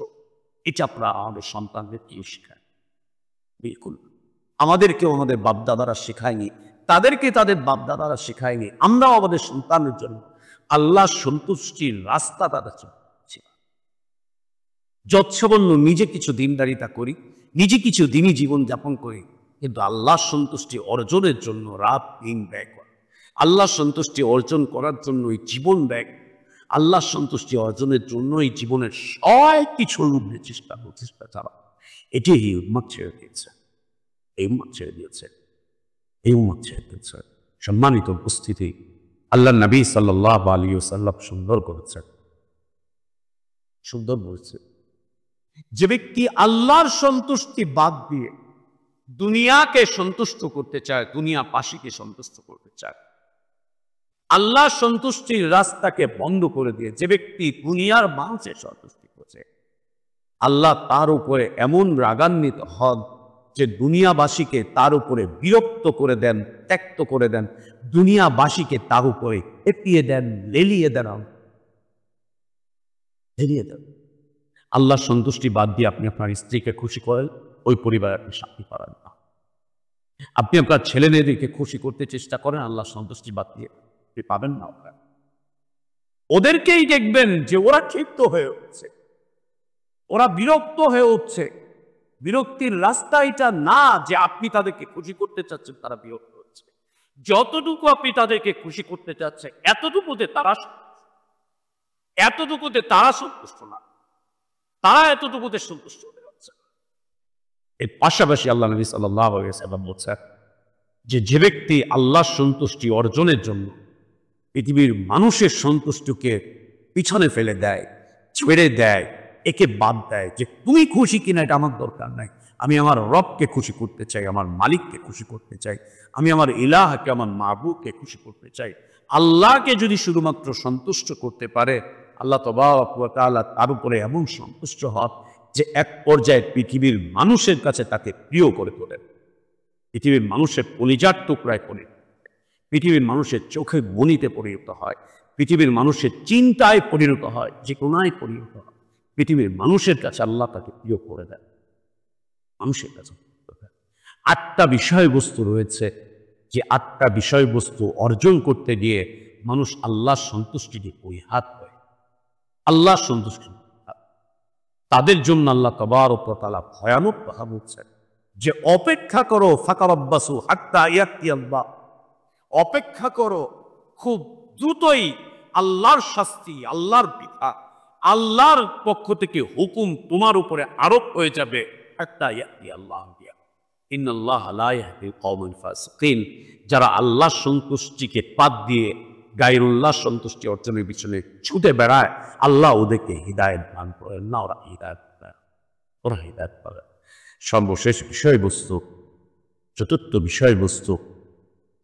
এটা আমরা আমাদের সন্তানদেরকে শেখাই। বিলকুল আমাদেরকেও আমাদের বাপদাদারা শেখায়নি, তাদেরকে তাদের বাপদাদারা শেখায়নি। আমরাও আমাদের সন্তানের জন্য আল্লাহ সন্তুষ্টির রাস্তা তাদের চাচ্ছি। যৎসামান্য নিজে কিছু দিনদারিতা করি, নিজে কিছু দিনই জীবন যাপন করি, কিন্তু আল্লাহ সন্তুষ্টি অর্জনের জন্য রাত দিন ব্যয় করা, আল্লাহ সন্তুষ্টি অর্জন করার জন্য এই জীবন ব্যয়, আল্লাহ সন্তুষ্টি অর্জনের জন্য এই জীবনের সব কিছুর মধ্যে চেষ্টা চালা, এটি এই উম্মত ছেড়ে দিয়েছে, এই উম্মত ছেড়ে দিয়েছে, এই উম্মত ছেড়ে দিয়েছে। সম্মানিত উপস্থিতি, আল্লাহ নবী সাল্লাল্লাহু আলাইহি ওয়াসাল্লাম সুন্দর করেছে, সুন্দর বলেছে, যে ব্যক্তি আল্লাহর সন্তুষ্টি বাদ দিয়ে দুনিয়াকে সন্তুষ্ট করতে চায়, দুনিয়াবাসীকে সন্তুষ্ট করতে চায়, আল্লাহ সন্তুষ্টির রাস্তাকে বন্ধ করে দিয়ে যে ব্যক্তি দুনিয়ার মানুষের সন্তুষ্টি করছে, আল্লাহ তার উপরে এমন রাগান্বিত হন যে দুনিয়াবাসীকে তার উপরে বিরক্ত করে দেন, ত্যক্ত করে দেন, দুনিয়াবাসীকে তার উপরে এপিয়ে দেন, লেলিয়ে দেন, লেলিয়ে দেন। আল্লাহ সন্তুষ্টি বাদ দিয়ে আপনি আপনার স্ত্রীকে খুশি করেন, ওই পরিবারে আপনি শান্তি পাবেন না। আপনি আপনার ছেলে মেয়েদেরকে খুশি করতে চেষ্টা করেন, আল্লাহ সন্তুষ্টি বাদ দিয়ে আপনি পাবেন না। ওদেরকেই দেখবেন যে ওরা ক্ষিপ্ত হয়ে উঠছে, ওরা বিরক্ত হয়ে উঠছে। বিরক্তির রাস্তা এটা না যে আপনি তাদেরকে খুশি করতে চাচ্ছেন তারা বিরক্ত হচ্ছে। যতটুকু আপনি তাদেরকে খুশি করতে চাচ্ছেন এতটুকুতে তারা সন্তুষ্ট না, তারা এতটুকুতে সন্তুষ্ট হতে যাচ্ছে। এর পাশাপাশি আল্লাহ নবী সাল্লাল্লাহু আলাইহি ওয়াসাল্লাম বলছেন যে যে ব্যক্তি আল্লাহর সন্তুষ্টি অর্জনের জন্য পৃথিবীর মানুষের সন্তুষ্টিকে পিছনে ফেলে দেয়, ছেড়ে দেয়, একে বাদ দেয়, যে তুমি খুশি কিনা এটা আমার দরকার নাই, আমি আমার রবকে খুশি করতে চাই, আমার মালিককে খুশি করতে চাই, আমি আমার ইলাহকে, আমার মাহবুবকে খুশি করতে চাই। আল্লাহকে যদি শুধুমাত্র সন্তুষ্ট করতে পারে, আল্লাহ তাবারক ওয়া তাআলা তার উপরে এমন সন্তুষ্ট হন যে এক পর্যায়ে পৃথিবীর মানুষের কাছে তাকে প্রিয় করে তোলেন, পৃথিবীর মানুষের কলিজার টুকরায় করে, পৃথিবীর মানুষের চোখে মনিতে পরিণত হয়, পৃথিবীর মানুষের চিন্তায় পরিণত হয়, যে কোনায় পরিণত হয়। পৃথিবীর মানুষের কাছে আল্লাহ তাকে প্রিয় করে দেন, মানুষের কাছে। 8টা বিষয়বস্তু রয়েছে, যে 8টা বিষয়বস্তু অর্জন করতে গিয়ে মানুষ আল্লাহর সন্তুষ্টিকে পরিহার করে, আল্লাহর সন্তুষ্টি তাদের জন্য আল্লাহ তাবারক ওয়া তাআলা ভয়ানক কথা বলছেন যে অপেক্ষা করো, ফাকারাব্বাসু হাত্তা ইয়াতি আল্লাহ, অপেক্ষা করো, খুব দ্রুতই আল্লাহর শাস্তি, আল্লাহর বিধান, আল্লাহর পক্ষ থেকে হুকুম তোমার উপরে আরোপ হয়ে যাবে। হাত্তা ইয়াতি আল্লাহ, ইন্নাল্লাহা লা ইয়াহদিল কওমাল ফাসিকিন। যারা আল্লাহর সন্তুষ্টিকে বাদ দিয়ে গায়রুল্লাহর সন্তুষ্টি অর্জনের পিছনে ছুটে বেড়ায়, আল্লাহ ওদেরকে হিদায়াত দান করেন না, ওরা হিদায়াত পাবে। সর্বশেষ বিষয়বস্তু, চতুর্থ বিষয়বস্তু,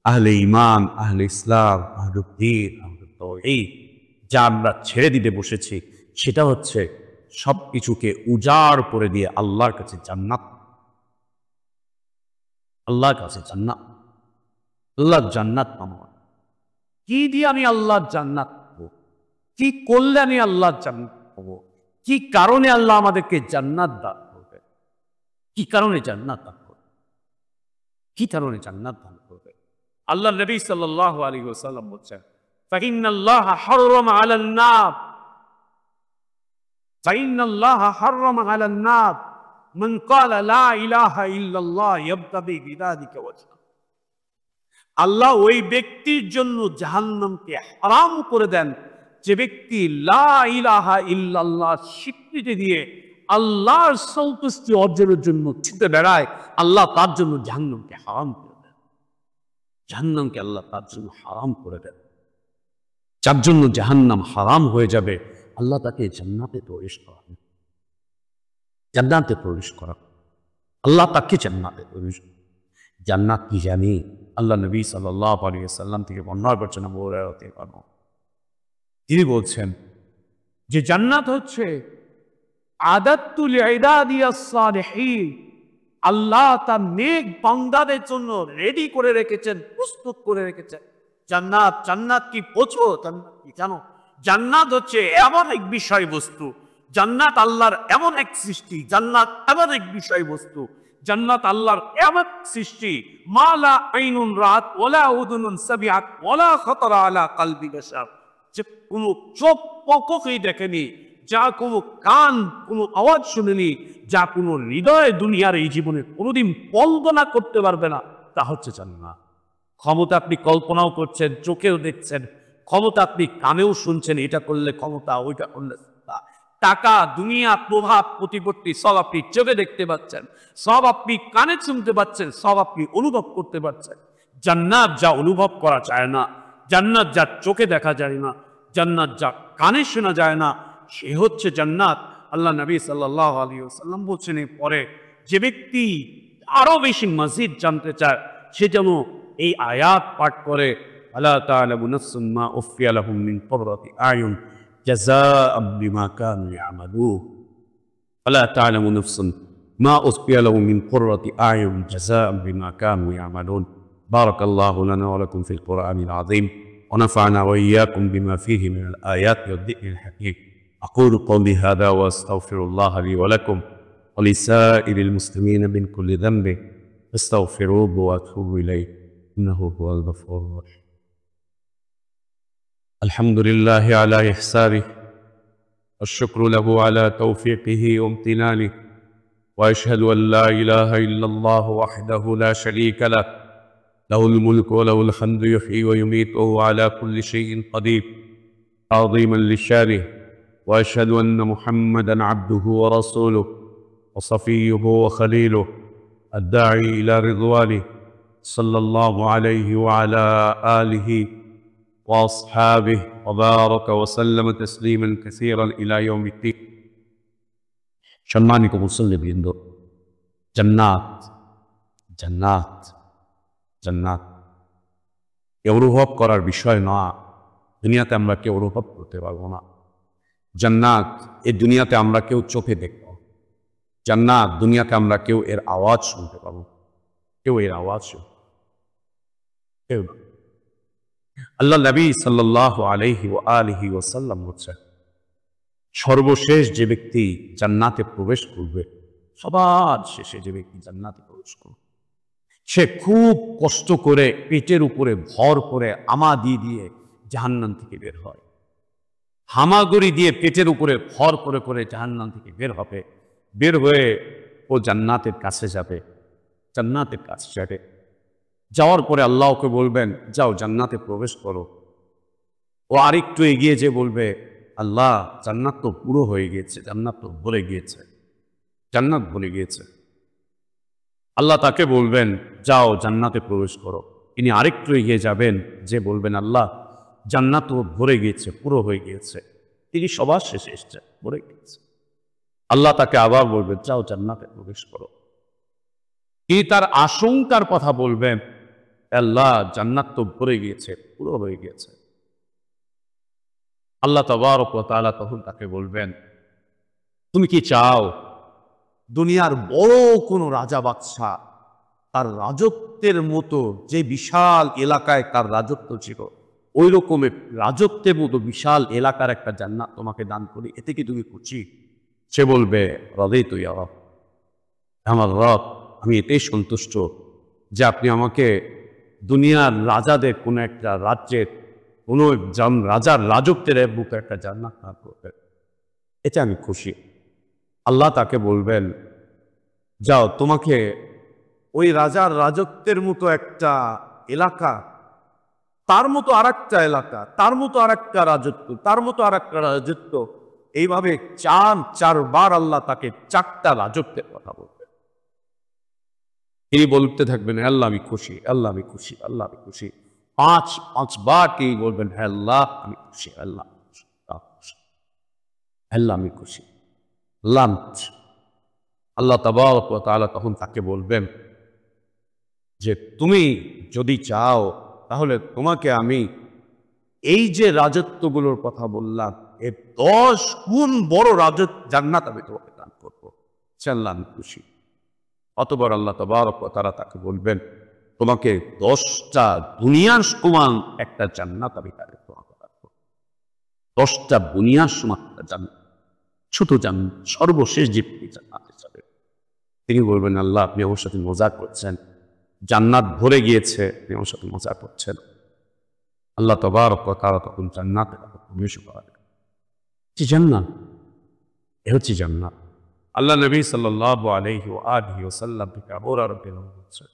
আহলে ঈমান, আহলে ইসলাম, আহলুদ দ্বীন, আহলুত তাওহীদ, যা আমরা ছেড়ে দিতে বসেছি, সেটা হচ্ছে সব কিছুকে উজাড় করে দিয়ে আল্লাহর কাছে জান্নাত, আল্লাহর কাছে জান্নাত, আল্লাহর জান্নাত পাবো। কি দিয়ে আমি আল্লাহর জান্নাত পাবো? কি করলে আমি আল্লাহর জান্নাত পাবো? কি কারণে আল্লাহ আমাদেরকে জান্নাত দান করবে? কি কারণে জান্নাত দান করবে? কি কারণে জান্নাত দান করবে? আল্লাহ নবী সাল্লাল্লাহু আলাইহি ওয়াসাল্লাম বলছেন, ফাইন্নাল্লাহা হাররামা আলান নার, ফাইন্নাল্লাহা হাররামা আলান নার মান ক্বালা লা ইলাহা ইল্লাল্লাহ ইয়াবতাগি বিযালিকা ওয়াজহা। আল্লাহ ওই ব্যক্তির জন্য জাহান্নামকে হারাম করে দেন যে ব্যক্তি লা ইলাহা ইল্লাল্লাহ স্বীকৃতি দিয়ে আল্লাহর সন্তুষ্টি অর্জনের জন্য ছুটে বেড়ায়। আল্লাহ তার জন্য জাহান্নামকে হারাম করে দেন। জাহান্নামকে আল্লাহ তার জন্য হারাম করে দেন। যার জন্য জাহান্নাম হারাম হয়ে যাবে, আল্লাহ তাকে জান্নাতে প্রবেশ করান। জান্নাতে প্রবেশ করা, আল্লাহ তাকে জান্নাতে প্রবেশ। জান্নাত কি জানি? আল্লাহ নবী সাল্লাল্লাহু আলাইহি ওয়াসাল্লাম থেকে বর্ণনা করছেন আবু হুরায়রা রাদিয়াল্লাহু আনহু, তিনি বলছেন যে জান্নাত হচ্ছে আদাত্তু লিইবাদিয়াস সালিহিন, আল্লাহ তার নেক বান্দাদের জন্য রেডি করে রেখেছেন, প্রস্তুত করে রেখেছেন জান্নাত। জান্নাত কি বোঝো? জান্নাত কি জানো? জান্নাত হচ্ছে এমন এক বিষয়বস্তু, জান্নাত আল্লাহর এমন এক সৃষ্টি, জান্নাত এমন এক বিষয়বস্তু, জান্নাত আল্লাহর এমন সৃষ্টি, মালা আইনুন রাত ওয়ালা উযুনুন সামিআত ওয়ালা খাতারা আলা কলবি বাশার, যে কোনো চোখ কখনোই দেখেনি, যা কোনো কান কোনো আওয়াজ শুনেনি, যা কোনো হৃদয় দুনিয়ার এই জীবনে কোনোদিন কল্পনা করতে পারবে না, তা হচ্ছে জান্নাত। ক্ষমতা আপনি কল্পনাও করছেন, চোখেও দেখছেন, ক্ষমতা আপনি কানেও শুনছেন, এটা করলে ক্ষমতা, ওইটা করলে টাকা, দুনিয়া, প্রভাব, প্রতিপত্তি সব আপনি চোখে দেখতে পাচ্ছেন, সব আপনি কানে শুনতে পাচ্ছেন, সব আপনি অনুভব করতে পারছেন। জান্নাত যা অনুভব করা যায় না, জান্নাত যা চোখে দেখা যায় না, জান্নাত যা কানে শোনা যায় না, সে হচ্ছে জান্নাত। আল্লাহ নবী সাল্লাল্লাহু আলাইহি ওয়াসাল্লাম বলছেন, পরে যে ব্যক্তি আরো বেশি মজিদ জানতে চায়, সে যেন এই আয়াত পাঠ করে, আলা তা'লামু নাফসুন মা উফিয়া লাহুম মিন কুররাতি আয়ুন জাযাআম বিমা কানু ইয়ামালুন, আলা তা'লামু নাফসুন মা উফিয়া লাহুম মিন কুররাতি আয়ুন জাযাআম বিমা কানু ইয়ামালুন। বারাকাল্লাহু লানা ওয়া লাকুম ফিল কুরআনিল আযীম ওয়া নাফা'না ওয়া ইয়্যাকুম বিমা ফীহি মিনাল আয়াতি ওয়াদ যিকরিল হাকীম। أقول قولي هذا وأستغفر الله لي ولكم ولسائر المسلمين من كل ذنب فاستغفروه وأتوبوا إليه إنه هو الغفور الرحيم. الحمد لله على إحسانه والشكر له على توفيقه وامتنانه، وأشهد أن لا إله إلا الله وحده لا شريك له، له الملك وله الحمد يحيي ويميت وهو على كل شيء قدير عظيما لشانه. وأشهد أن محمدًا عبده ورسوله وصفيه وخليله الداعي إلى رضوانه، صلى الله عليه وعلى آله وأصحابه وبارك وسلم تسليمًا كثيرًا إلى يوم الدين. সম্মানিত মুসল্লিবৃন্দ, জান্নাত জান্নাত জান্নাত অনুভব করার বিষয় না। দুনিয়াতে আমরা কেউ অনুভব করতে পারবো না। জান্নাত এই দুনিয়াতে আমরা কেউ চোখে দেখব। জান্নাত দুনিয়াতে আমরা কেউ এর আওয়াজ শুনতে পাবো, কেউ এর আওয়াজ কেউ না। আল্লাহ নবী সাল্লাল্লাহু আলাইহি ওয়া আলিহি ওয়াসাল্লাম বলেছেন, সর্বশেষ যে ব্যক্তি জান্নাতে প্রবেশ করবে, সবার শেষে যে ব্যক্তি জান্নাতে প্রবেশ করবে, সে খুব কষ্ট করে পেটের উপরে ভর করে আমা দিয়ে জাহান্নাম থেকে বের হয়। হামাগুড়ি দিয়ে পেটের উপরে ভর করে করে জাহান্নাম থেকে বের হবে। বের হয়ে ও জান্নাতের কাছে যাবে। জান্নাতের কাছে যাবে, যাওয়ার পরে আল্লাহ ওকে বলবেন, যাও জান্নাতে প্রবেশ করো। ও আরেকটু এগিয়ে যে বলবে, আল্লাহ জান্নাত তো পুরো হয়ে গিয়েছে, জান্নাত তো ভরে গিয়েছে, জান্নাত ভরে গিয়েছে। আল্লাহ তাকে বলবেন, যাও জান্নাতে প্রবেশ করো। তিনি আরেকটু এগিয়ে যাবেন, যে বলবেন, আল্লাহ জান্নাত তো ভরে গিয়েছে, পুরো হয়ে গিয়েছে। তিনি সবার শেষে এসছে, ভরে গিয়েছে। আল্লাহ তাকে আবার বলবেন, যাও জান্নাতে প্রবেশ করো। তিনি তার আশঙ্কার কথা বলবেন, আল্লাহ জান্নাত তো ভরে গিয়েছে, পুরো হয়ে গিয়েছে। আল্লাহ তাবারক ওয়া তাআলা তখন তাকে বলবেন, তুমি কি চাও দুনিয়ার বড় কোনো রাজা বাদশাহ তার রাজত্বের মতো যে বিশাল এলাকায় তার রাজত্ব ছিল, ওই রকমের রাজত্বের মতো বিশাল এলাকার একটা জান্নাত তোমাকে দান করি, এতে কি তুমি খুশি? সে বলবে, রাদিতু ইয়া রাব, আমার রব, আমি এতেই সন্তুষ্ট যে আপনি আমাকে দুনিয়ার রাজাদের কোনো একটা রাজ্যের কোনো রাজার রাজত্বের বুকে একটা জান্নাত দান করবেন, এতে আমি খুশি। আল্লাহ তাকে বলবেন, যাও, তোমাকে ওই রাজার রাজত্বের মতো একটা এলাকা, তার মতো আর একটা এলাকা, তার মতো আর একটা রাজত্ব, তার মতো আর একটা রাজত্ব, এইভাবে চারবার আল্লাহ তাকে 4টা রাজত্বের কথা বলবেন। তিনি বলতে থাকবেন, আল্লাহ আমি খুশি, আল্লাহ আমি খুশি, আল্লাহ আমি খুশি। 5বার তিনি বলবেন, হ্যাঁ আল্লাহ আমি খুশি, আল্লাহ আল্লাহ আমি খুশি, আল্লাহ। আল্লাহ তাবারক ওয়া তাআলা তখন তাকে বলবেন যে তুমি যদি চাও তাহলে তোমাকে আমি এই যে রাজত্বগুলোর কথা বললাম এর 10 গুণ বড় জান্নাত আমি তোমাকে দান করবো, আল্লাহ আমি খুশি। অতঃপর আল্লাহ তাবারক ওয়া তাআলা তাকে বলবেন, তোমাকে 10টা দুনিয়ার সমান একটা জান্নাত আমি তাকে তোমাকে দান করবো। 10টা দুনিয়ার সমান একটা জান্নাত, ছোট জান্নাত, সর্বশেষ যে জান্নাতে যাবে। তিনি বলবেন, আল্লাহ আপনি আমার সাথে মজা করছেন, জান্নাত ভরে গিয়েছে, আপনি আমার সাথে মজা করছেন। আল্লাহ তাবারক ওয়া তাআলা তখন জান্নাতে প্রবেশ করাবেন। জান্নাত, এ হচ্ছে জান্নাত। আল্লাহ নবী সাল্লাল্লাহু আলাইহি ওয়া আলিহি ওয়াসাল্লাম থেকে আবু হুরায়রা রাদিয়াল্লাহু আনহু,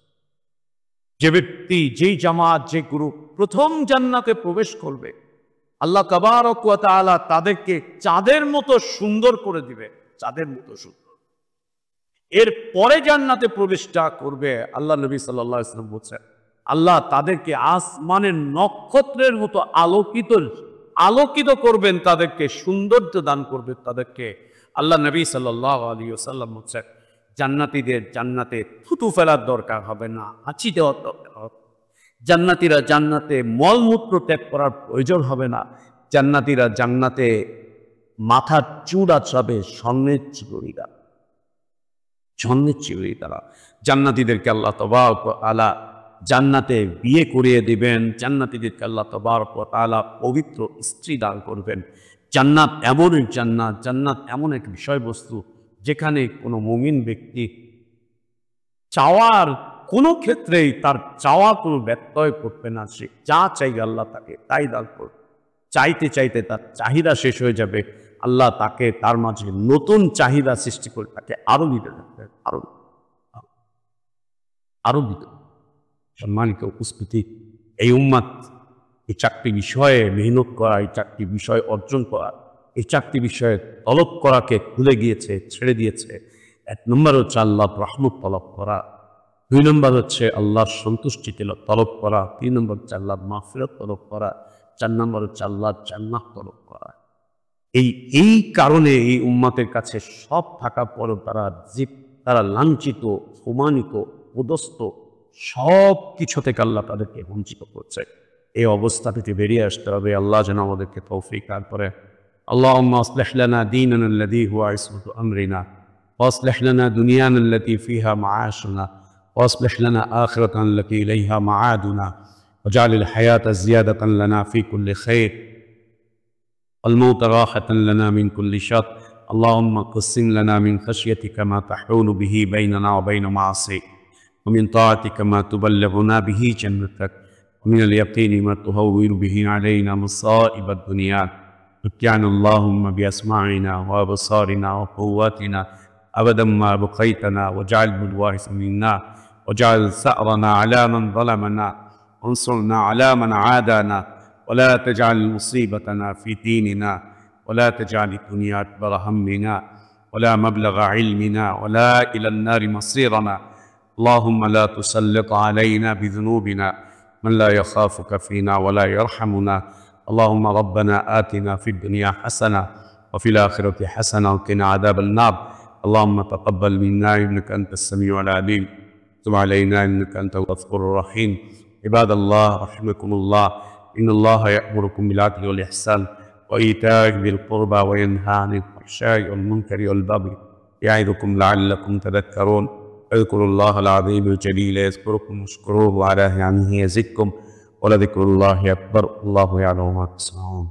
যে ব্যক্তি, যেই জামাত, যে গ্রুপ প্রথম জান্নাতে প্রবেশ করবে, আল্লাহ তাবারক ওয়া তাআলা তাদেরকে চাঁদের মতো সুন্দর করে দিবে, চাঁদের মতো সুন্দর। এর পরে জান্নাতে প্রবেশটা করবে, আল্লাহ নবী সাল্লাল্লাহু আলাইহি ওয়াসাল্লাম বলছেন, আল্লাহ তাদেরকে আসমানের নক্ষত্রের মতো আলোকিত করবেন, তাদেরকে সৌন্দর্য দান করবেন তাদেরকে। আল্লাহ নবী সাল্লাল্লাহু আলাইহি ওয়াসাল্লাম বলছেন, জান্নাতীদের জান্নাতে থুতু ফেলার দরকার হবে না, হাঁচি দেওয়ার দরকার হবে। জান্নাতীরা জান্নাতে মলমূত্র ত্যাগ করার প্রয়োজন হবে না। জান্নাতীরা জান্নাতে মাথার চুল আছড়াবে স্বর্ণের চিরুনি দ্বারা, স্বর্ণের চিরুনি দ্বারা। জান্নাতীদেরকে আল্লাহ তাবারক ওয়া তাআলা জান্নাতে বিয়ে করিয়ে দিবেন। জান্নাতীদেরকে আল্লাহ তাবারক ওয়া তাআলা পবিত্র স্ত্রী দান করবেন। জান্নাত এমন এক জান্নাত, জান্নাত এমন এক বিষয়বস্তু যেখানে কোনো মুমিন ব্যক্তি চাওয়ার কোনো ক্ষেত্রেই তার চাওয়া কোনো ব্যত্যয় করবে না। সে যা চাইবে আল্লাহ তাকে তাই দান করবে। চাইতে চাইতে তার চাহিদা শেষ হয়ে যাবে, আল্লাহ তাকে তার মাঝে নতুন চাহিদা সৃষ্টি করে তাকে আরো দিতে থাকবে, আরো দিতে। সম্মানিত উপস্থিতি, এই উম্মাত এই 4টি বিষয়ে মেহনত করা, এই 4টি বিষয় অর্জন করা, এই 4টি বিষয়ে তলব করাকে ভুলে গিয়েছে, ছেড়ে দিয়েছে। 1 নম্বর হচ্ছে আল্লাহর রহমত তলব করা, 2 নম্বর হচ্ছে আল্লাহর সন্তুষ্টি তলব করা, 3 নম্বর হচ্ছে আল্লাহর মাগফিরাত তলব করা, 4 নম্বর হচ্ছে আল্লাহর জান্নাত তলব করা। এই কারণে এই উম্মাতের কাছে সব থাকার পরও তারা লাঞ্ছিত, অপমানিত, পদস্থ, সব কিছু থেকে আল্লাহ তাদেরকে বঞ্চিত করছে। এই অবস্থা থেকে বেরিয়ে আসতে হবে। আল্লাহ যেন আমাদেরকে তৌফিক দান করে। আল্লাহুম্মা আসলিহ লানা দীনানা আল্লাযী হুয়া ইসমাতু আমরিনা ওয়া আসলিহ লানা দুনিয়ানা আল্লাতী ফিহা মাআশুনা ওয়া আসলিহ লানা আখিরাতানা আল্লাতী ইলাইহা মাআদুনা ওয়াজআলিল হায়াতা জিয়াদাতান লানা ফী কুল্লি খাইর ওয়াল মাউতা রাহাতান লানা মিন কুল্লি শার। আল্লাহুম্মা قسم لنا من خشيتك ما تحول به بيننا وبين معاصيك ومن طاعتك ما تبلغنا به جنتك ومن اليقين ما تهون به علينا مصائب الدنيا. متعنا اللهم بأسماعنا وأبصارنا وقواتنا أبدا ما بقيتنا، واجعله الوارث منا، واجعل ثأرنا على من ظلمنا، وانصرنا على من عادانا، ولا تجعل مصيبتنا في ديننا، ولا تجعل الدنيا أكبر همنا ولا مبلغ علمنا ولا إلى النار مصيرنا. اللهم لا تسلط علينا بذنوبنا من لا يخافك فينا ولا يرحمنا. اللهم ربنا آتنا في الدنيا حسنة وفي الآخرة حسنة وقنا عذاب النار. اللهم تقبل منا إنك أنت السميع العليم، تب علينا إنك أنت الغفور الرحيم. عباد الله رحمكم الله، إن الله يأمركم بالعدل والإحسان وإيتاء ذي القربى وينهى عن الفحشاء والمنكر والبغي يعظكم لعلكم تذكرون. اذكروا الله العظيم الجليل يذكركم واشكروه على نعمه يزدكم ولذكر الله أكبر. الله يعلم ما تصنعون.